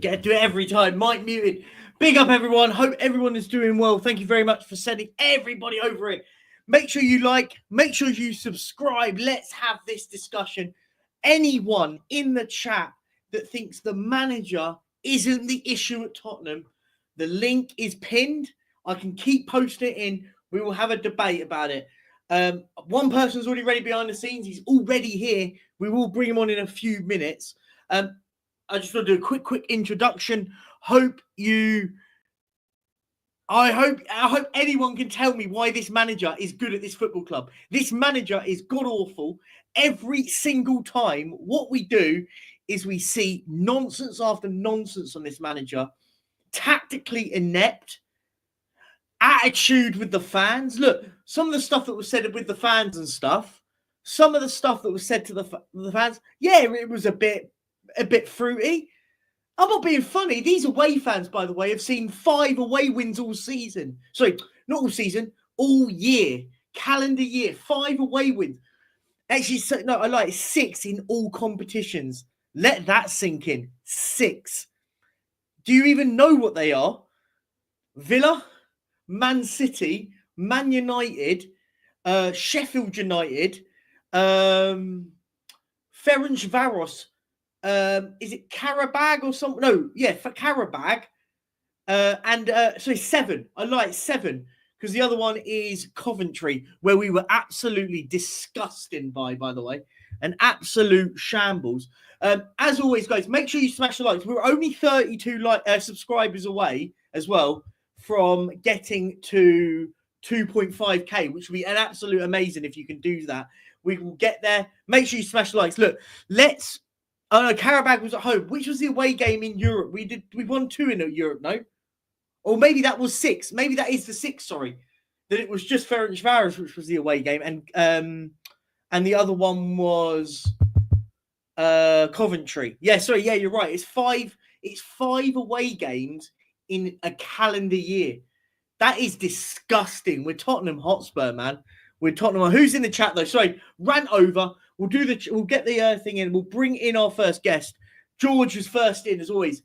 Get to do it every time. Mic muted. Big up, everyone. Hope everyone is doing well. Thank you very much for sending everybody over it. Make sure you like. Make sure you subscribe. Let's have this discussion. Anyone in the chat that thinks the manager isn't the issue at Tottenham, the link is pinned. I can keep posting it in. We will have a debate about it. One person's already ready behind the scenes. He's already here. We will bring him on in a few minutes. I just want to do a quick introduction. I hope anyone can tell me why this manager is good at this football club. This manager is god awful. Every single time, what we do is we see nonsense after nonsense on this manager. Tactically inept. Attitude with the fans. Look, some of the stuff that was said with the fans and stuff. Some of the stuff that was said to the fans. Yeah, it was a bit fruity. I'm not being funny. These away fans, by the way, have seen 5 away wins all season. Sorry, not all season, all year. Calendar year, 5 away wins. Actually, no, I like 6 in all competitions. Let that sink in. 6. Do you even know what they are? Villa, Man City, Man United, Sheffield United, Ferencvaros. Is it Karabag or something? No, yeah, for Karabag. Sorry, 7. I like 7 because the other one is Coventry, where we were absolutely disgusting by the way, an absolute shambles. As always, guys, make sure you smash the likes. We're only 32 subscribers away as well from getting to 2.5k, which would be an absolute amazing if you can do that. We will get there. Make sure you smash the likes. Look, let's. Oh no, Karabag was at home. Which was the away game in Europe? We won 2 in Europe, no? Or maybe that was 6. Maybe that is the 6. Sorry, that it was just Ferencvaros, which was the away game, and the other one was Coventry. Yeah, sorry. Yeah, you're right. It's 5. It's 5 away games in a calendar year. That is disgusting. We're Tottenham Hotspur, man. We're Tottenham. Who's in the chat though? Sorry, rant over. We'll get the thing in. We'll bring in our first guest. George was first in, as always.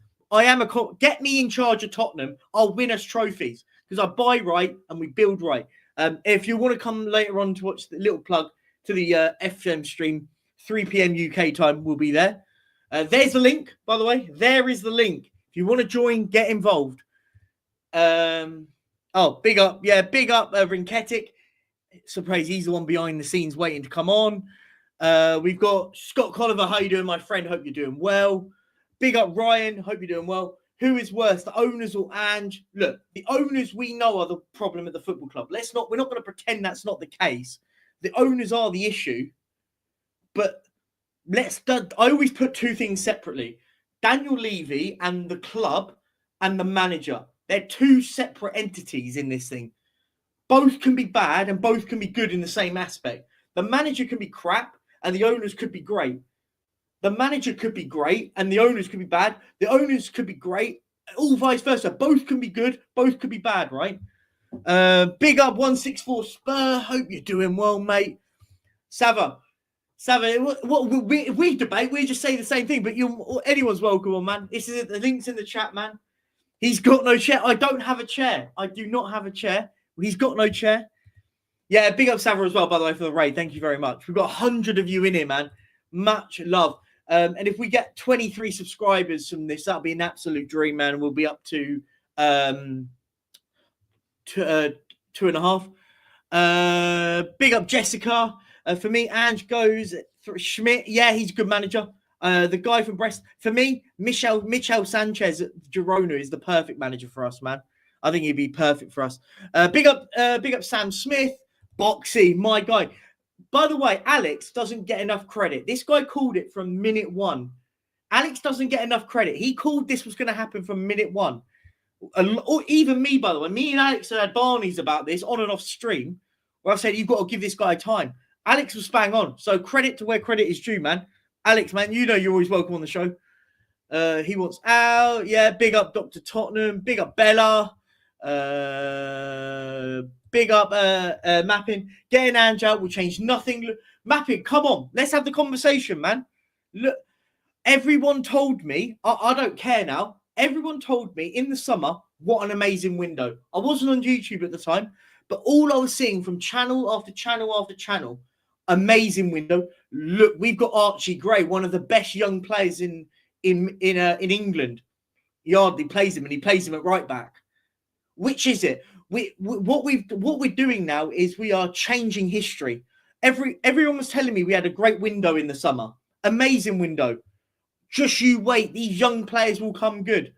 Get me in charge of Tottenham. I'll win us trophies because I buy right and we build right. If you want to come later on to watch the little plug to the FM stream, 3 p.m. UK time, we'll be there. There's the link, by the way. There is the link. If you want to join, get involved. Big up. Yeah, big up Rinketic. Surprise, he's the one behind the scenes waiting to come on. We've got Scott Colliver. How you doing, my friend? Hope you're doing well. Big up Ryan. Hope you're doing well. Who is worse, the owners or Ange? Look, the owners we know are the problem at the football club. We're not going to pretend that's not the case. The owners are the issue. But I always put 2 things separately. Daniel Levy and the club and the manager. They're 2 separate entities in this thing. Both can be bad and both can be good in the same aspect. The manager can be crap and the owners could be great. The manager could be great and the owners could be bad. The owners could be great, all vice versa. Both can be good, both could be bad, right? Big up 164 Spur. Hope you're doing well, mate. Sava, we debate. We just say the same thing, but anyone's welcome on, man. The link's in the chat, man. He's got no chair. I don't have a chair. I do not have a chair. He's got no chair. Yeah, big up Sava as well, by the way, for the raid. Thank you very much. We've got 100 of you in here, man. Much love. And if we get 23 subscribers from this, that'll be an absolute dream, man. We'll be up to 2.5. Big up Jessica. For me, Ange goes for Schmidt. Yeah, he's a good manager. The guy from Brest. For me, Michel Sanchez at Girona is the perfect manager for us, man. I think he'd be perfect for us. Big up Sam Smith. Boxy, my guy. By the way, Alex doesn't get enough credit. This guy called it from minute 1. Alex doesn't get enough credit. He called this was going to happen from minute 1. Or even me, by the way. Me and Alex had Barney's about this on and off stream, where I've said, you've got to give this guy time. Alex was bang on. So credit to where credit is due, man. Alex, man, you know you're always welcome on the show. He wants out. Yeah, big up Dr. Tottenham. Big up Bella. Big up Mapping. Getting Ange out will change nothing. Mapping, come on. Let's have the conversation, man. Look, everyone told me, I don't care now. Everyone told me in the summer, what an amazing window. I wasn't on YouTube at the time, but all I was seeing from channel after channel after channel, amazing window. Look, we've got Archie Gray, one of the best young players in England. Yardley plays him, and he plays him at right back. Which is it? What we're doing now is we are changing history. Everyone was telling me we had a great window in the summer, amazing window. Just you wait, these young players will come good.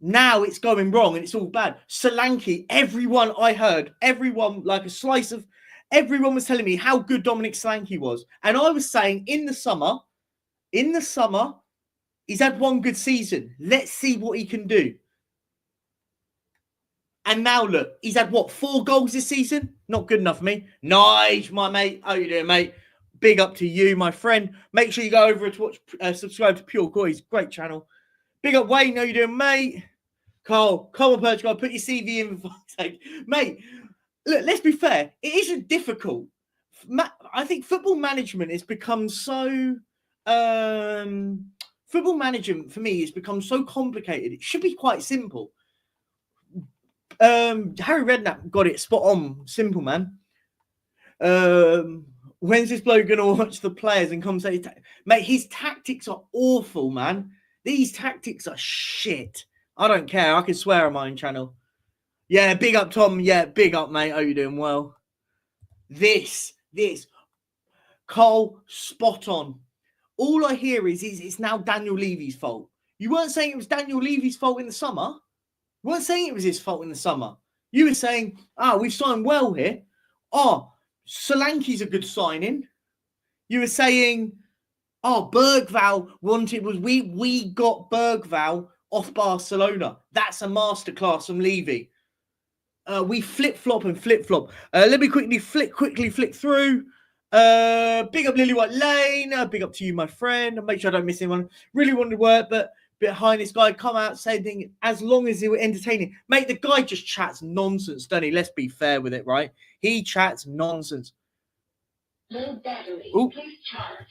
Now it's going wrong and it's all bad. Solanke, everyone I heard, everyone like a slice of, everyone was telling me how good Dominic Solanke was, and I was saying in the summer, he's had one good season. Let's see what he can do. And now look, he's had what, 4 goals this season? Not good enough for me. Nice, my mate. How you doing, mate? Big up to you, my friend. Make sure you go over to watch, subscribe to Pure Goys. Great channel. Big up, Wayne. How you doing, mate? Carl, come on, Portugal. Put your CV in for fuck's sake. Mate, look, let's be fair. It isn't difficult. I think football management has become so... football management, for me, has become so complicated. It should be quite simple. Harry Redknapp got it spot on. Simple, man. When's this bloke going to watch the players and come say... Mate, his tactics are awful, man. These tactics are shit. I don't care. I can swear on my own channel. Yeah, big up, Tom. Yeah, big up, mate. How you doing? Well, this. Cole, spot on. All I hear is it's now Daniel Levy's fault. You weren't saying it was Daniel Levy's fault in the summer. You weren't saying it was his fault in the summer. You were saying, we've signed well here. Solanke's a good signing. You were saying, Bergval we got Bergval off Barcelona. That's a masterclass from Levy. We flip-flop. Let me quickly flick through. Big up Lily White Lane. Big up to you, my friend. Make sure I don't miss anyone. Really wanted to work, but behind this guy, come out saying as long as they were entertaining. Mate, the guy just chats nonsense, doesn't he? Let's be fair with it, right? He chats nonsense. Oh,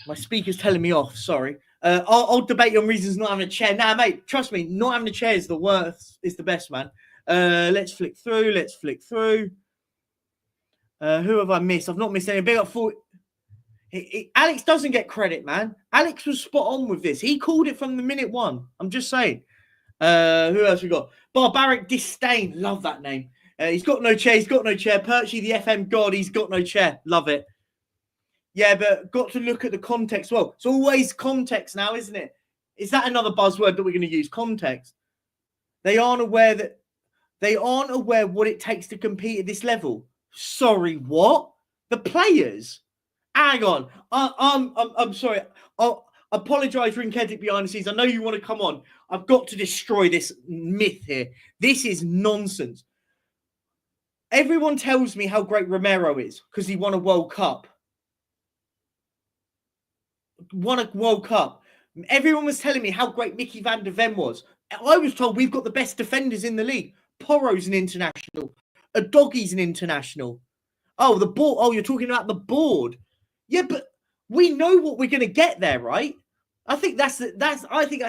my speaker's telling me off. Sorry. I'll debate on reasons not having a chair. Nah, mate, trust me, not having a chair is the worst. Is the best, man. Let's flick through. Who have I missed? I've not missed any. Big up for... Alex doesn't get credit, man. Alex was spot on with this. He called it from the minute one. I'm just saying. Who else we got? Barbaric Disdain. Love that name. He's got no chair. Perchy, the FM god. He's got no chair. Love it. Yeah, but got to look at the context. Well, it's always context now, isn't it? Is that another buzzword that we're going to use? Context. They aren't aware what it takes to compete at this level. Sorry, what? The players? Hang on. I'm sorry. I'll apologise, Rinketic behind the scenes. I know you want to come on. I've got to destroy this myth here. This is nonsense. Everyone tells me how great Romero is because he won a World Cup. Everyone was telling me how great Mickey van der Ven was. I was told we've got the best defenders in the league. Porro's an international. A Doggy's an international. Oh, the board. Oh, you're talking about the board. Yeah, but we know what we're going to get there, right? I think that's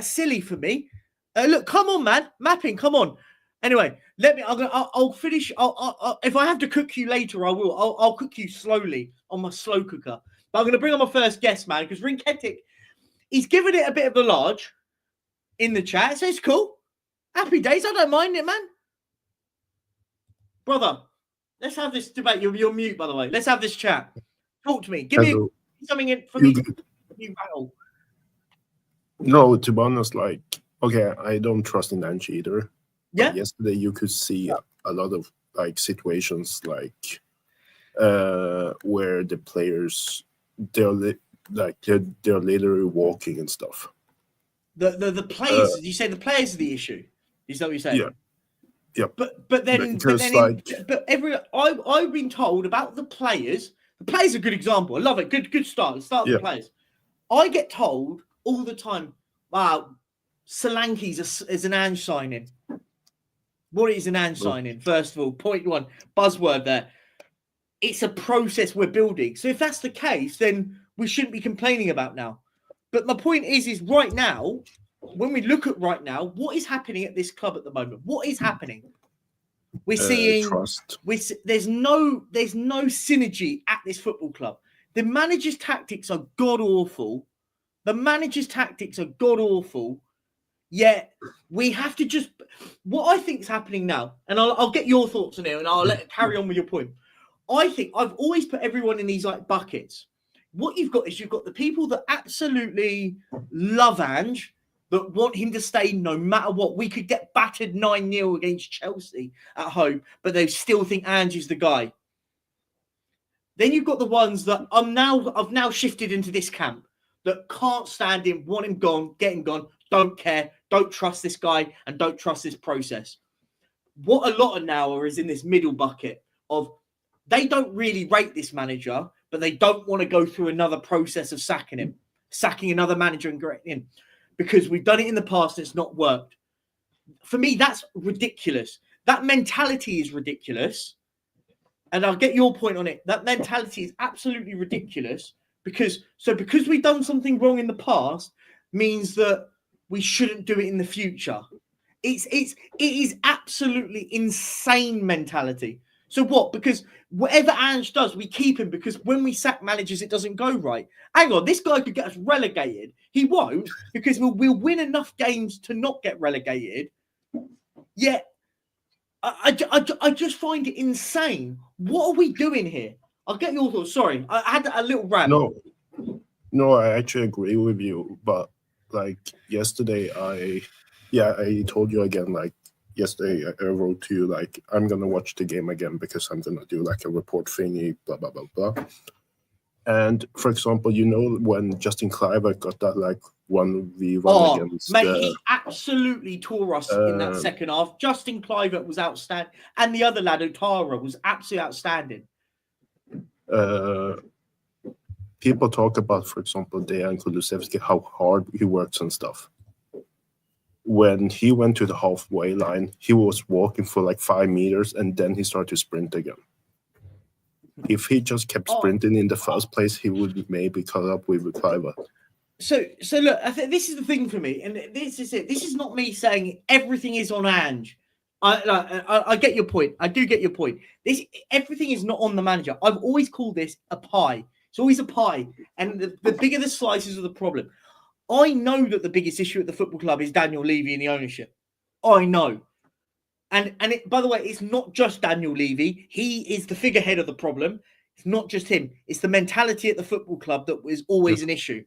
silly for me. Look, come on, man. Mapping, come on. Anyway, I'll finish. If I have to cook you later, I will. I'll cook you slowly on my slow cooker. But I'm going to bring on my first guest, man, because Rinketic, he's given it a bit of a large in the chat, so it's cool. Happy days. I don't mind it, man. Brother, let's have this debate. You're mute, by the way. Let's have this chat. Talk to me. Give me something in for me to battle. No, to be honest, okay, I don't trust in Ange either. Yeah. But yesterday, you could see a lot of situations where the players they're literally walking and stuff. The players. You say the players are the issue. Is that what you're saying? Yeah. Yeah. I've been told about the players. The players are a good example. I love it. Good start. Let's start with the players. I get told all the time, wow, Solanke's is an Ange signing. What is an Ange signing? First of all, point one, buzzword there. It's a process we're building. So if that's the case, then we shouldn't be complaining about now. But my point is right now, when we look at right now, what is happening at this club at the moment? What is happening? We're seeing trust. There's no synergy at this football club. The manager's tactics are god awful. Yet we have to just, what I think is happening now, and I'll get your thoughts on it, and I'll let it carry on with your point. I think I've always put everyone in these like buckets. What you've got is you've got the people that absolutely love Ange, that want him to stay no matter what. We could get battered 9-0 against Chelsea at home, but they still think Ange is the guy. Then you've got the ones that I've now shifted into this camp that can't stand him, want him gone, get him gone, don't care, don't trust this guy, and don't trust this process. What a lot of now are is in this middle bucket of they don't really rate this manager, but they don't want to go through another process of sacking another manager and getting him, because we've done it in the past and it's not worked. For me, that's ridiculous. That mentality is ridiculous. And I'll get your point on it. That mentality is absolutely ridiculous because we've done something wrong in the past means that we shouldn't do it in the future. It is absolutely insane mentality. So what? Because whatever Ange does, we keep him, because when we sack managers, it doesn't go right. Hang on, this guy could get us relegated. He won't, because we'll win enough games to not get relegated. Yet, I just find it insane. What are we doing here? I'll get your thoughts. Sorry, I had a little rant. No, I actually agree with you. But like yesterday, I told you again. Like yesterday, I wrote to you like I'm gonna watch the game again because I'm gonna do like a report thingy, blah blah blah blah. And for example, you know when Justin Kluivert got that like 1v1 against, mate, he absolutely tore us in that second half. Justin Kluivert was outstanding, and the other lad, Otara, was absolutely outstanding. People talk about, for example, Dejan Kulusevski, how hard he works and stuff. When he went to the halfway line, he was walking for like 5 meters, and then he started to sprint again. If he just kept sprinting in the first place, he would maybe caught up with Kluivert. So look, I think this is the thing for me, and this is it. This is not me saying everything is on Ange. I get your point. I do get your point. Everything is not on the manager. I've always called this a pie. It's always a pie, and the bigger the slices of the problem. I know that the biggest issue at the football club is Daniel Levy and the ownership. I know. And by the way, it's not just Daniel Levy. He is the figurehead of the problem. It's not just him. It's the mentality at the football club that is always an issue.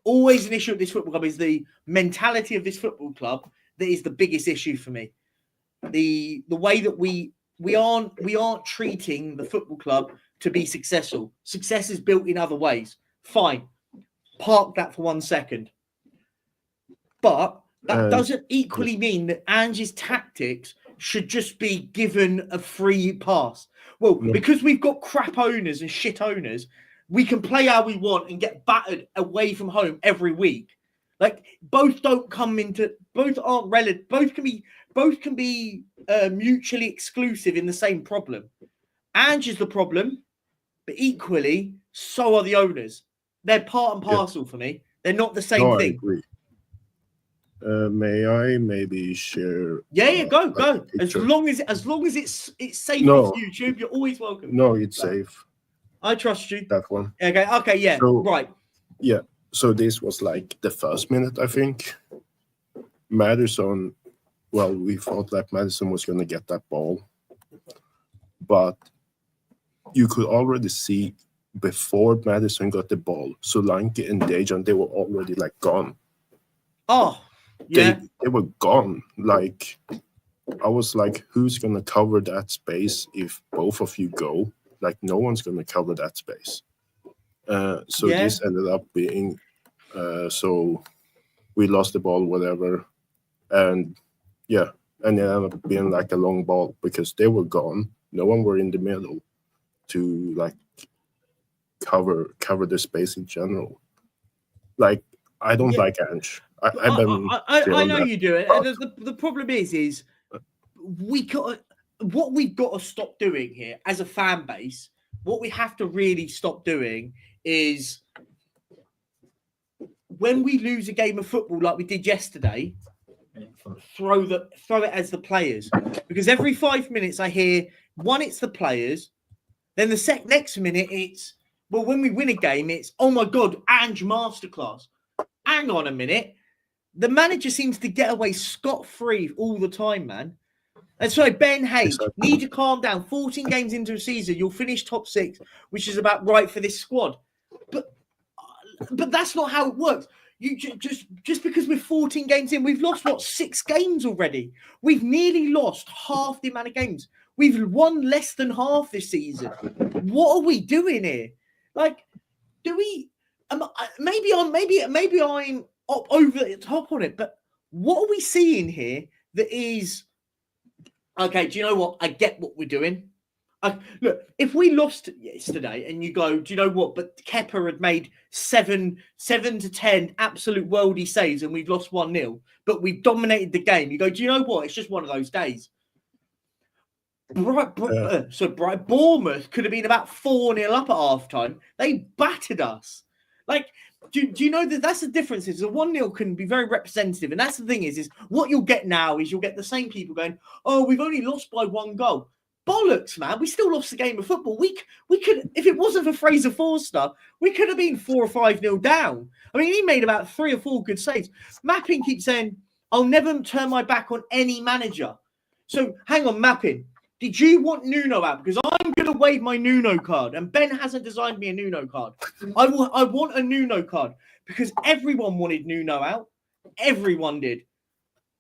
Always an issue at this football club is the mentality of this football club that is the biggest issue for me. The way that we aren't treating the football club to be successful. Success is built in other ways. Fine. Park that for 1 second. But that doesn't equally mean that Ange's tactics should just be given a free pass. Well, because we've got crap owners and shit owners, we can play how we want and get battered away from home every week. Like both aren't relative. Both can be mutually exclusive in the same problem. Ange is the problem, but equally so are the owners. They're part and parcel for me. They're not the same thing. I agree. May I maybe share? Yeah, go. As long as it's safe for YouTube, you're always welcome. No, it's safe. I trust you. That one. Okay, yeah, right. Yeah. So this was like the first minute, I think. Maddison. Well, we thought that Maddison was going to get that ball, but you could already see before Maddison got the ball, Solanke and Dejan, they were already like gone. Oh. Yeah, they were gone. Like, I was like, who's gonna cover that space if both of you go? Like, no one's gonna cover that space. This ended up being, so we lost the ball, whatever, and it ended up being like a long ball because they were gone. No one were in the middle to like cover the space in general. Like, I don't like Ange. I know you do it. The problem is what we've got to stop doing here as a fan base. What we have to really stop doing is when we lose a game of football like we did yesterday, throw it as the players, because every 5 minutes I hear it's the players, then the next minute it's when we win a game it's oh my god, Ange masterclass. Hang on a minute, the manager seems to get away scot-free all the time, man. And so Ben H, need to calm down. 14 games into a season, you'll finish top 6, which is about right for this squad. But that's not how it works. You just because we're 14 games in, we've lost 6 games already. We've nearly lost half the amount of games. We've won less than half this season. What are we doing here? Like, do we? Maybe I'm up over the top on it. But what are we seeing here that is okay? Do you know what? I get what we're doing. Look, if we lost yesterday and you go, do you know what? But Kepa had made 7 to 10 absolute worldy saves and we've lost 1-0, but we've dominated the game. You go, do you know what? It's just one of those days. Bournemouth could have been about 4-0 up at halftime. They battered us. Like, do you know that's the difference? Is a 1-0 can be very representative, and that's the thing is what you'll get now is you'll get the same people going, oh, we've only lost by 1 goal. Bollocks, man. We still lost the game of football. We could, if it wasn't for Fraser Forster, we could have been 4 or 5-0 down. I mean, he made about 3 or 4 good saves. Mappin keeps saying, I'll never turn my back on any manager. So hang on, Mappin. Did you want Nuno out? Because I'm going to wave my Nuno card. And Ben hasn't designed me a Nuno card. I want a Nuno card because everyone wanted Nuno out. Everyone did.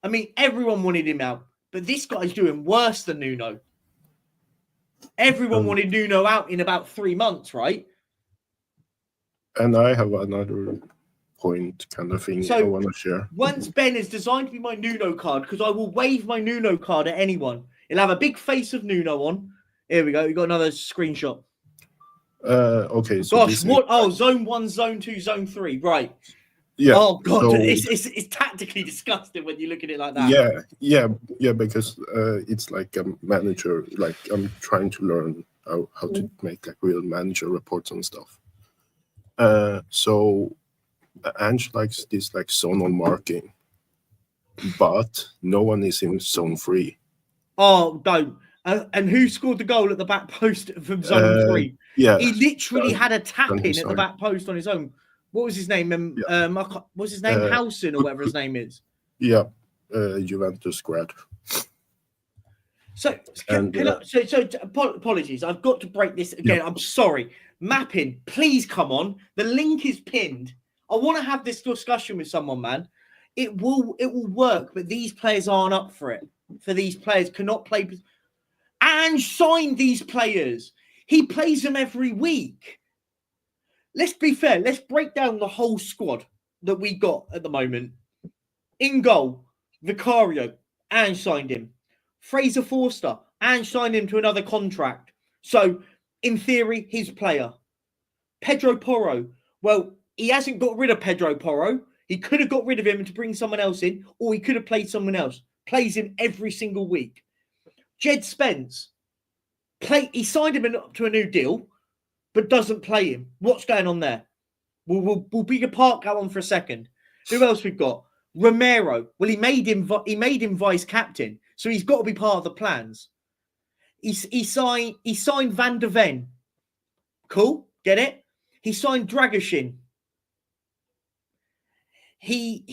I mean, everyone wanted him out. But this guy's doing worse than Nuno. Everyone wanted Nuno out in about 3 months, right? And I have another point kind of thing I want to share. Once Ben has designed me my Nuno card, because I will wave my Nuno card at anyone. It'll have a big face of Nuno on. Here we go. We got another screenshot. Okay. So gosh, what? Oh, zone 1, zone 2, zone 3. Right. Yeah. Oh god, so, it's tactically disgusting when you look at it like that. Yeah. Because it's like a manager. Like I'm trying to learn how to make like real manager reports and stuff. So Ange likes this like zonal marking, but no one is in zone 3. Oh, don't. And who scored the goal at the back post from zone 3? Yeah, he literally had a tap in at the back post on his own. What was his name? What was his name? Housen or whatever his name is. Yeah, Juventus grad. So apologies. I've got to break this again. Yeah. I'm sorry. Mapping, please come on. The link is pinned. I want to have this discussion with someone, man. It will work, but these players aren't up for it. For these players cannot play. Ange signed these players. He plays them every week. Let's be fair. Let's break down the whole squad that we got at the moment. In goal, Vicario, Ange signed him. Fraser Forster, Ange signed him to another contract. So, in theory, his player. Pedro Porro. Well, he hasn't got rid of Pedro Porro. He could have got rid of him to bring someone else in, or he could have played someone else. Plays him every single week. Jed Spence. He signed him to a new deal, but doesn't play him. What's going on there? We'll be park that one for a second. Who else we've got? Romero. Well, he made him vice captain, so he's got to be part of the plans. He signed Van der Ven. Cool, get it? He signed Dragoshin. He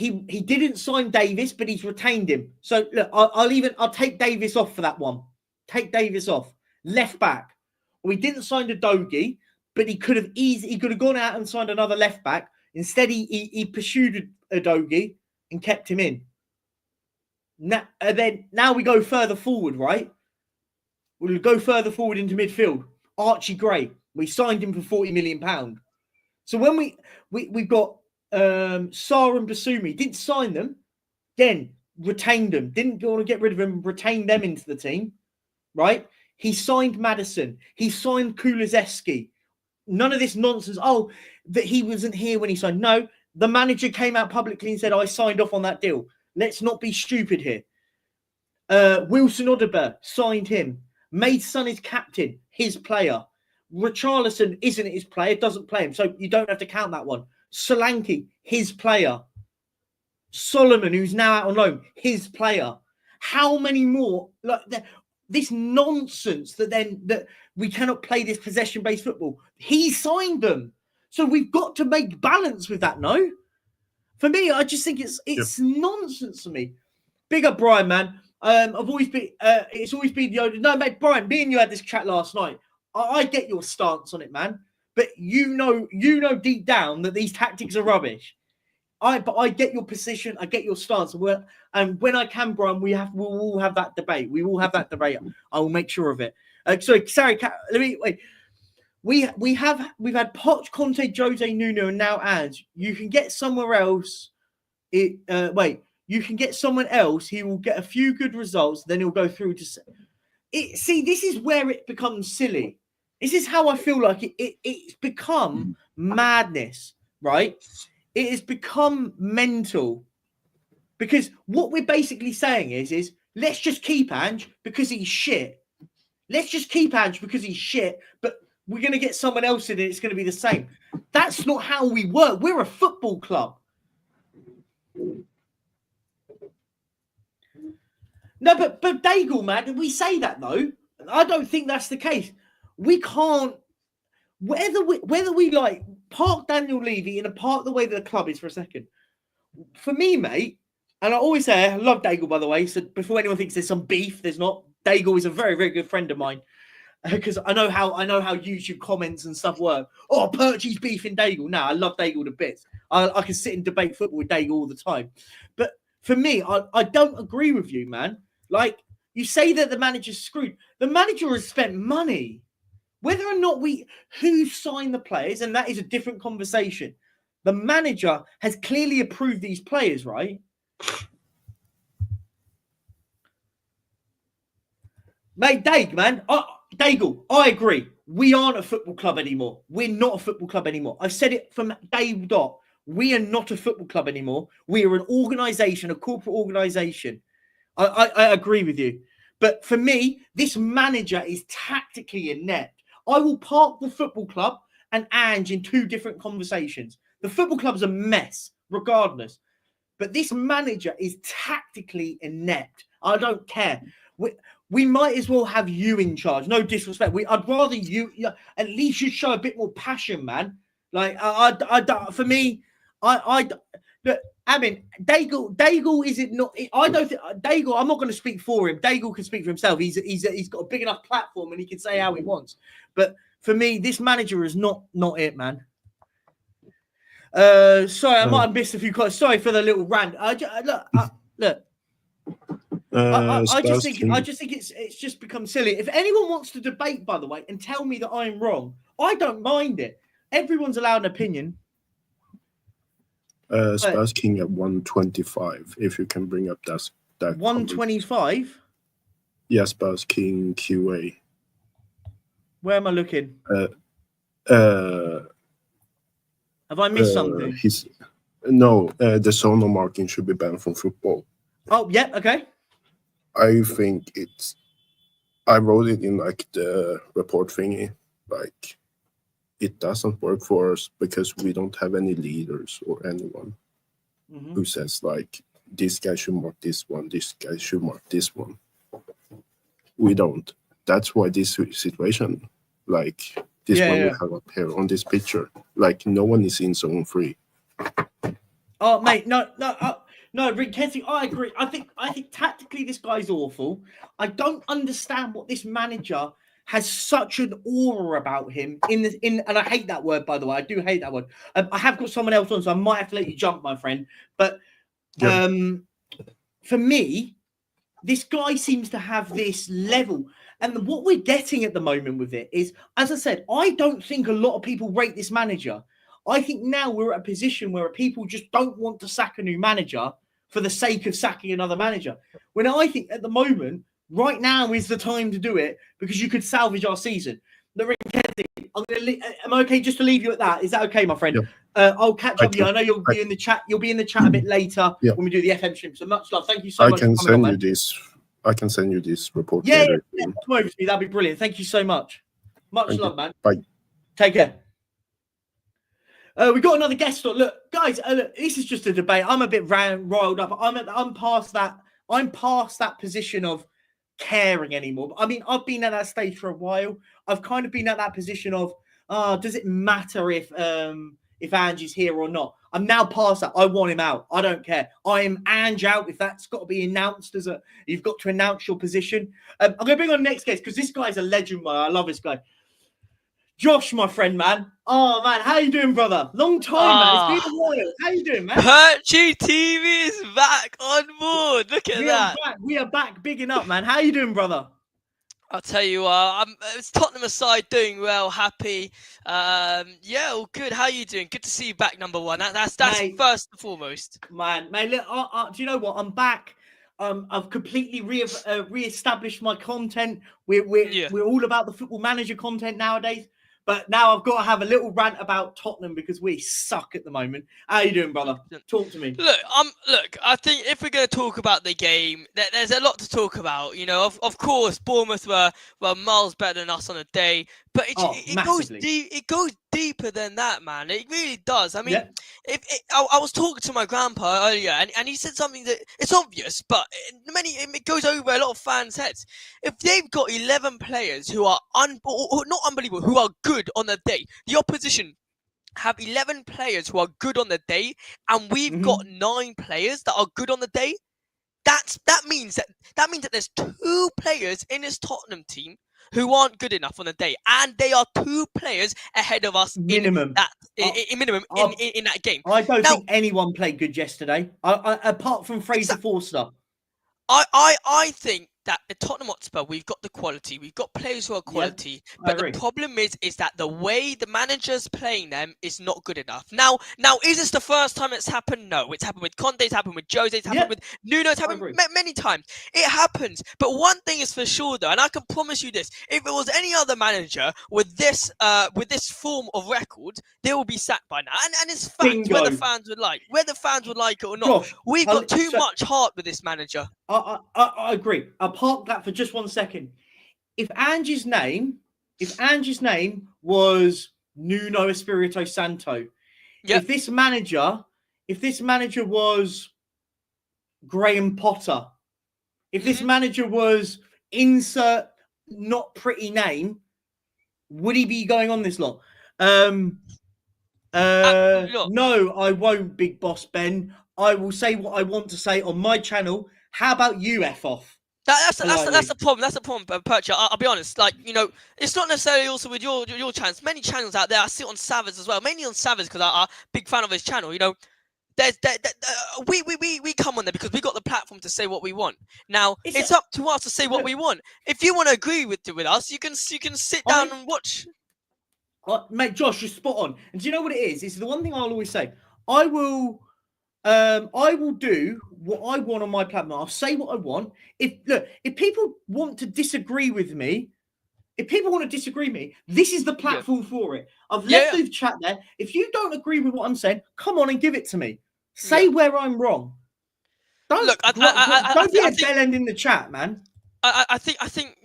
didn't sign Davis, but he's retained him. So look, I'll take Davis off for that one. Take Davis off. Left back. Well, he didn't sign the Dogi, but he could have gone out and signed another left back. Instead, he pursued a Dogi and kept him in. Now we go further forward, right? We'll go further forward into midfield. Archie Gray. We signed him for £40 million. So when we've got Sarr and Basumi, didn't sign them, then retained them. Didn't want to get rid of them, retained them into the team, right? He signed Madison. He signed Kulusevski. None of this nonsense. Oh, that he wasn't here when he signed. No, the manager came out publicly and said, I signed off on that deal. Let's not be stupid here. Wilson Odobert signed him. Made Son his captain, his player. Richarlison isn't his player, doesn't play him. So you don't have to count that one. Solanke, his player. Solomon, who's now out on loan, his player. How many more? Like this nonsense that we cannot play this possession-based football. He signed them, so we've got to make balance with that. No, for me, I just think it's nonsense to me. Big up, Brian, man. I've always been. It's always been the no, mate. Brian, me and you had this chat last night. I get your stance on it, man, but you know deep down that these tactics are rubbish. But I get your position. I get your stance. And when I can, Brian, we'll all have that debate. We will have that debate. I will make sure of it. Sorry, let me wait. We've had Poch, Conte, Jose, Nuno, and now Ange. You can get somewhere else. You can get someone else. He will get a few good results. Then he'll go through to see. This is where it becomes silly. This is how I feel like it's become madness, right? It has become mental, because what we're basically saying is let's just keep Ange because he's shit. Let's just keep Ange because he's shit, but we're going to get someone else in and it's going to be the same. That's not how we work. We're a football club. No, but Daigle, man, we say that though. I don't think that's the case. We can't. Whether we like park Daniel Levy and park the way that the club is for a second. For me, mate, and I always say I love Daigle, by the way. So before anyone thinks there's some beef, there's not. Daigle is a very, very good friend of mine, because I know how YouTube comments and stuff work. Oh, Perchy's beefing Daigle. No, I love Daigle to bits. I can sit and debate football with Daigle all the time. But for me, I don't agree with you, man. Like, you say that the manager's screwed. The manager has spent money. Whether or not who signed the players, and that is a different conversation. The manager has clearly approved these players, right? Mate, Daigle, I agree. We aren't a football club anymore. We're not a football club anymore. I've said it from day dot. We are not a football club anymore. We are an organisation, a corporate organisation. I agree with you. But for me, this manager is tactically inept. I will park the football club and Ange in two different conversations. The football club's a mess, regardless. But this manager is tactically inept. I don't care. We might as well have you in charge. No disrespect. I'd rather you at least you show a bit more passion, man. Like for me, look, I mean, Daigle is it not? I don't think Daigle. I'm not going to speak for him. Daigle can speak for himself. He's got a big enough platform and he can say how he wants. But for me, this manager is not it, man. Sorry, I might have missed a few calls. Sorry for the little rant. Look. I just think it's just become silly. If anyone wants to debate, by the way, and tell me that I'm wrong, I don't mind it. Everyone's allowed an opinion. Spurs King at 125. If you can bring up that 125. Yes, Spurs King QA. Where am I looking? Have I missed something? The sonar marking should be banned from football. Oh yeah, okay. I think I wrote it in like the report thingy. Like, it doesn't work for us because we don't have any leaders or anyone who says like, this guy should mark this one, this guy should mark this one. We don't. That's why this situation, like this one we have up here on this picture, like no one is in zone 3. Oh mate, no, Rick Kenty, I agree. I think tactically this guy's awful. I don't understand what this manager has such an aura about him and I hate that word, by the way. I do hate that word. I have got someone else on, so I might have to let you jump, my friend. But for me, this guy seems to have this level. And what we're getting at the moment with it is, as I said, I don't think a lot of people rate this manager. I think now we're at a position where people just don't want to sack a new manager for the sake of sacking another manager. When I think at the moment, right now is the time to do it because you could salvage our season. Am I okay just to leave you at that? Is that okay, my friend? Yeah. I'll catch up with you. I know you'll be in the chat. You'll be in the chat a bit later when we do the FM stream. So much love. Thank you so much. I can send you this report. Yeah, come over to me. That'd be brilliant. Thank you so much. Much love, man. Bye. Take care. We got another guest on. Look, guys, look, this is just a debate. I'm a bit riled up. I'm past that. I'm past that position of caring anymore. I mean, I've been at that stage for a while. I've kind of been at that position of, does it matter if Ange is here or not? I'm now past that. I want him out. I don't care. I am Ange out. If that's got to be announced you've got to announce your position. I'm going to bring on the next guest because this guy's a legend, man. I love this guy. Josh, my friend, man. Oh, man, how you doing, brother? Long time, man. It's been a while. How you doing, man? Perchy TV is back on board. Look at that. We are back, bigging up, man. How you doing, brother? I'll tell you what, it's Tottenham aside, doing well, happy. Yeah, all good. How you doing? Good to see you back, number one. That's mate, first and foremost. Man, look, do you know what? I'm back. I've completely re-established my content. We're all about the Football Manager content nowadays. But now I've got to have a little rant about Tottenham because we suck at the moment. How you doing, brother? Talk to me. Look, I think if we're going to talk about the game, there's a lot to talk about. You know, of course, Bournemouth were miles better than us on the day, but it goes deep. It goes deeper than that, man. It really does. I mean, I was talking to my grandpa earlier, and he said something that it's obvious, but it goes over a lot of fans' heads. If they've got 11 players who are not unbelievable, who are good on the day, the opposition have 11 players who are good on the day, and we've got 9 players that are good on the day. That means that there's 2 players in this Tottenham team who aren't good enough on the day, and they are 2 players ahead of us minimum. in that game. I don't think anyone played good yesterday, apart from Fraser Forster. I think that at Tottenham Hotspur, we've got the quality, we've got players who are quality, but the problem is that the way the manager's playing them is not good enough. Now, is this the first time it's happened? No, it's happened with Conte, it's happened with Jose, it's happened with Nuno, it's happened many times. It happens, but one thing is for sure, though, and I can promise you this: if it was any other manager with this form of record, they will be sacked by now. And it's fact whether fans would like it or not. Josh, we've got too much heart with this manager. I agree. I'll park that for just 1 second. If Ange's name was Nuno Espirito Santo, if this manager was Graham Potter, if this manager was insert not pretty name, would he be going on this lot? No, I won't, Big Boss Ben. I will say what I want to say on my channel. How about you F off? That's the problem. That's the problem, Percher. I'll be honest. Like, you know, it's not necessarily also with your channels. Many channels out there. I see it on Savage as well. Mainly on Savage because I'm a big fan of his channel. You know, we come on there because we got the platform to say what we want. Now it's up to us to say what we want. If you want to agree with us, you can sit down and watch. Mate, Josh, you're spot on. And do you know what it is? It's the one thing I'll always say. I will do what I want on my platform. I'll say what I want. If people want to disagree with me, this is the platform for it. I've left the chat there. If you don't agree with what I'm saying, come on and give it to me. Say where I'm wrong. Don't be a bell end in the chat, man. I think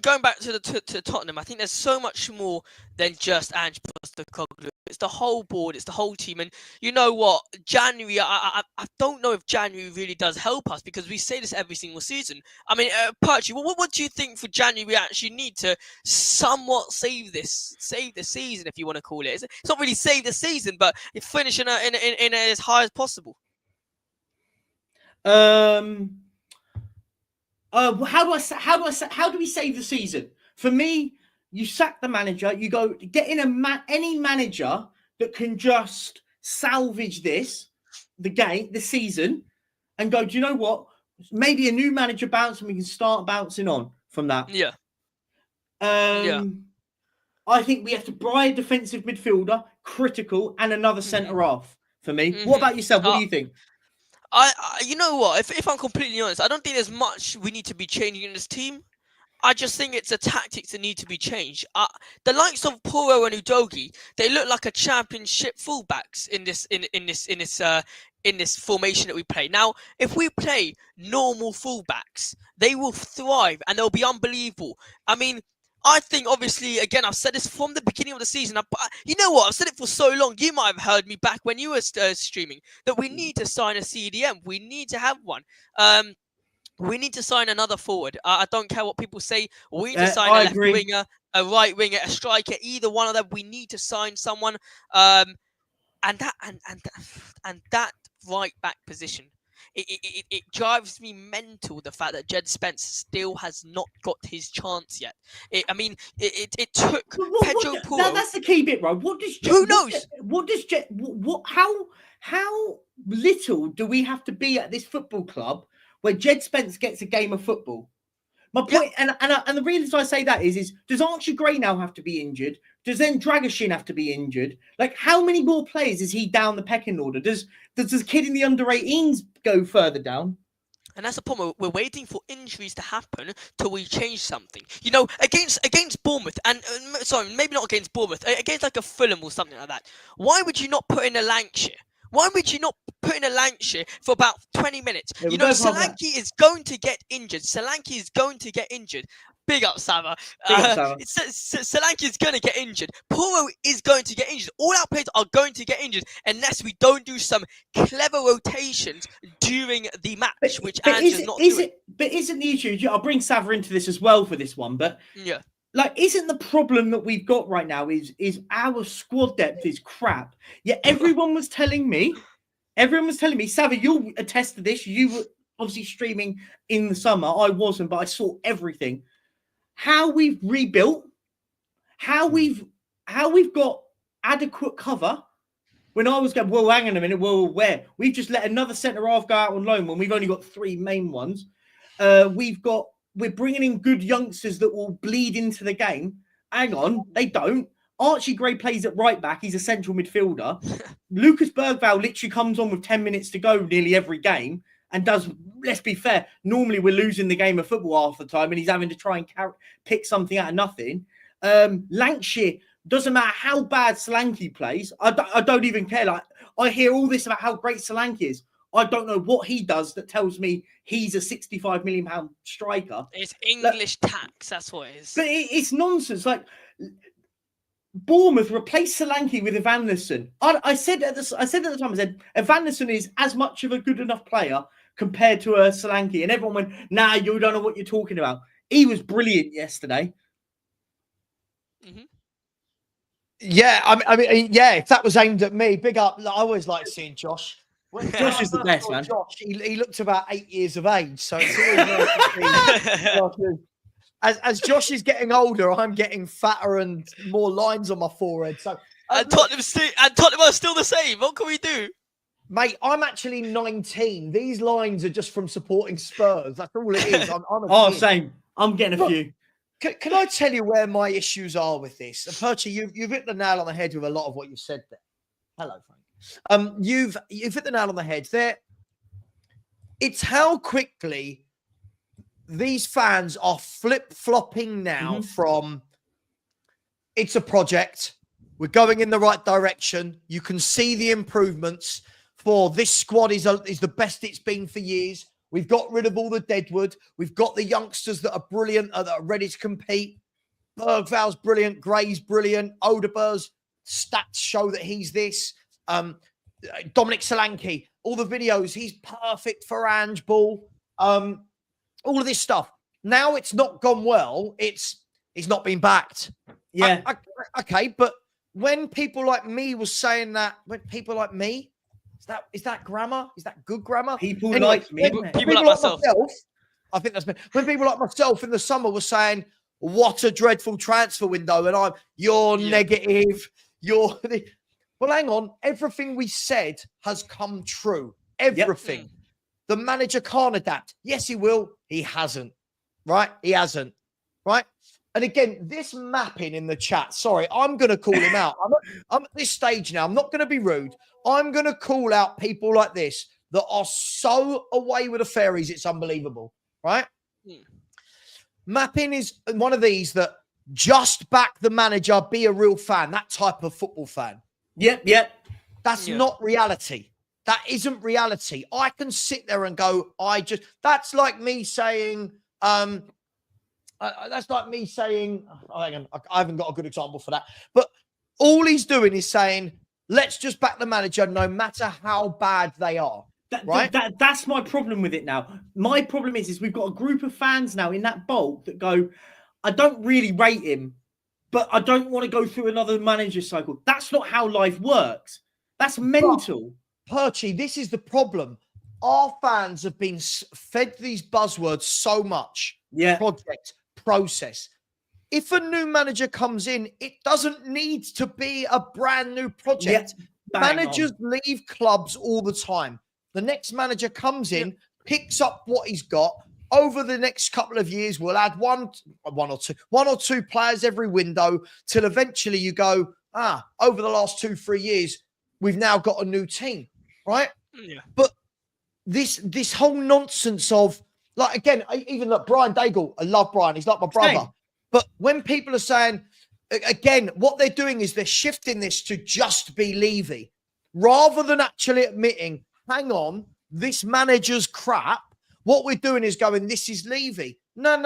going back to Tottenham, I think there's so much more than just Ange Postecoglou. It's the whole board, it's the whole team, and you know what? January, I don't know if January really does help us because we say this every single season. I mean, Perchy, what do you think for January we actually need to somewhat save the season, if you want to call it? It's not really save the season, but finish in as high as possible. How do we save the season? For me, you sack the manager, you go get in any manager that can just salvage the season, and go, do you know what? Maybe a new manager bounce and we can start bouncing on from that. I think we have to buy a defensive midfielder, critical, and another centre half for me. What about yourself? What do you think? You know what? If I'm completely honest, I don't think there's much we need to be changing in this team. I just think it's a tactics that need to be changed. The likes of Poro and Udogie, they look like a championship fullbacks in this formation that we play. Now, if we play normal fullbacks, they will thrive and they'll be unbelievable. I mean, I think, obviously, again, I've said this from the beginning of the season. You know what? I've said it for so long. You might have heard me back when you were streaming that we need to sign a CDM. We need to have one. We need to sign another forward. I don't care what people say. We need to sign a left winger, a right winger, a striker. Either one of them. We need to sign someone. And that right back position. It drives me mental, the fact that Jed Spence still has not got his chance yet. It took Pedro Porro. That's the key bit, right? Who knows? How little do we have to be at this football club where Jed Spence gets a game of football? My point, and the reason I say that is does Archie Gray now have to be injured? Does then Dragashin have to be injured? Like, how many more players is he down the pecking order? Does the kid in the under-18s go further down? And that's the problem. We're waiting for injuries to happen till we change something. You know, against Bournemouth, and sorry, maybe not against Bournemouth, against like a Fulham or something like that. Why would you not put in a Lancashire? Why would you not put in a Lancashire for about 20 minutes? Yeah, you know, Solanke is going to get injured. Solanke is going to get injured. Big up, Sava. Solanke is going to get injured. Porro is going to get injured. All our players are going to get injured unless we don't do some clever rotations during the match, which Ange is not doing. But isn't the issue, I'll bring Sava into this as well for this one, but yeah. Like, isn't the problem that we've got right now is our squad depth is crap. Yet everyone was telling me, Sava, you'll attest to this. You were obviously streaming in the summer. I wasn't, but I saw everything. How we've rebuilt, how we've got adequate cover. When I was going, well, hang on a minute, well, where? We've just let another centre half go out on loan when we've only got 3 main ones. We're bringing in good youngsters that will bleed into the game. Hang on, they don't. Archie Gray plays at right back. He's a central midfielder. Lucas Bergvall literally comes on with 10 minutes to go nearly every game and does, let's be fair, normally we're losing the game of football half the time and he's having to try and pick something out of nothing. Lancashire, doesn't matter how bad Solanke plays. I don't even care. Like, I hear all this about how great Solanke is. I don't know what he does that tells me he's a £65 million striker. It's English tax, that's what it is. But it's nonsense. Like, Bournemouth replaced Solanke with Evanderson. I said at the time, I said Evanderson is as much of a good enough player compared to Solanke, and everyone went, "Nah, you don't know what you're talking about." He was brilliant yesterday. Mm-hmm. Yeah, I mean, yeah. If that was aimed at me, big up. I always like seeing Josh. Josh is the best, man. Josh, he looked about 8 years of age, so it's always nice to see. As Josh is getting older, I'm getting fatter and more lines on my forehead. So, and Tottenham are still the same. What can we do, mate? I'm actually 19. These lines are just from supporting Spurs. That's all it is. Same. I'm getting a few. Can I tell you where my issues are with this? And Percy, you've hit the nail on the head with a lot of what you said there. Hello, Frank. You've hit the nail on the head there. It's how quickly these fans are flip-flopping now from it's a project, we're going in the right direction, you can see the improvements for this squad is the best it's been for years. We've got rid of all the deadwood. We've got the youngsters that are brilliant, that are ready to compete. Bergvall's brilliant. Gray's brilliant. Odeber's stats show that he's this. Dominic Solanke, all the videos, he's perfect for Ange ball. All of this stuff. Now it's not gone well. He's not been backed. Yeah. Okay, but when people like me was saying that, when people like me, is that grammar? Is that good grammar? People like me. People like myself. I think that's me. When people like myself in the summer were saying, what a dreadful transfer window, and you're negative, well, hang on. Everything we said has come true. Everything. Yep. The manager can't adapt. Yes, he will. He hasn't. Right? He hasn't. Right? And again, this mapping in the chat, sorry, I'm going to call him out. I'm at this stage now. I'm not going to be rude. I'm going to call out people like this that are so away with the fairies, it's unbelievable. Right? Mapping is one of these that just back the manager, be a real fan, that type of football fan. Yep. That's not reality. That isn't reality. I can sit there and go, that's like me saying, that's like me saying, hang on, I haven't got a good example for that. But all he's doing is saying, let's just back the manager no matter how bad they are. Right? That's my problem with it now. My problem is we've got a group of fans now in that bulk that go, I don't really rate him, but I don't want to go through another manager cycle. That's not how life works. That's mental. But, Perchy, this is the problem. Our fans have been fed these buzzwords so much. Yeah. Project, process. If a new manager comes in, it doesn't need to be a brand new project. Yeah. Managers leave clubs all the time. The next manager comes in, picks up what he's got. Over the next couple of years, we'll add one or two players every window till eventually you go, over the last 2-3 years, we've now got a new team, right? Yeah. But this whole nonsense of, like, again, even like Brian Daigle, I love Brian, he's like my brother. Same. But when people are saying, again, what they're doing is they're shifting this to just be Levy, rather than actually admitting, hang on, this manager's crap. What we're doing is going, this is Levy. No.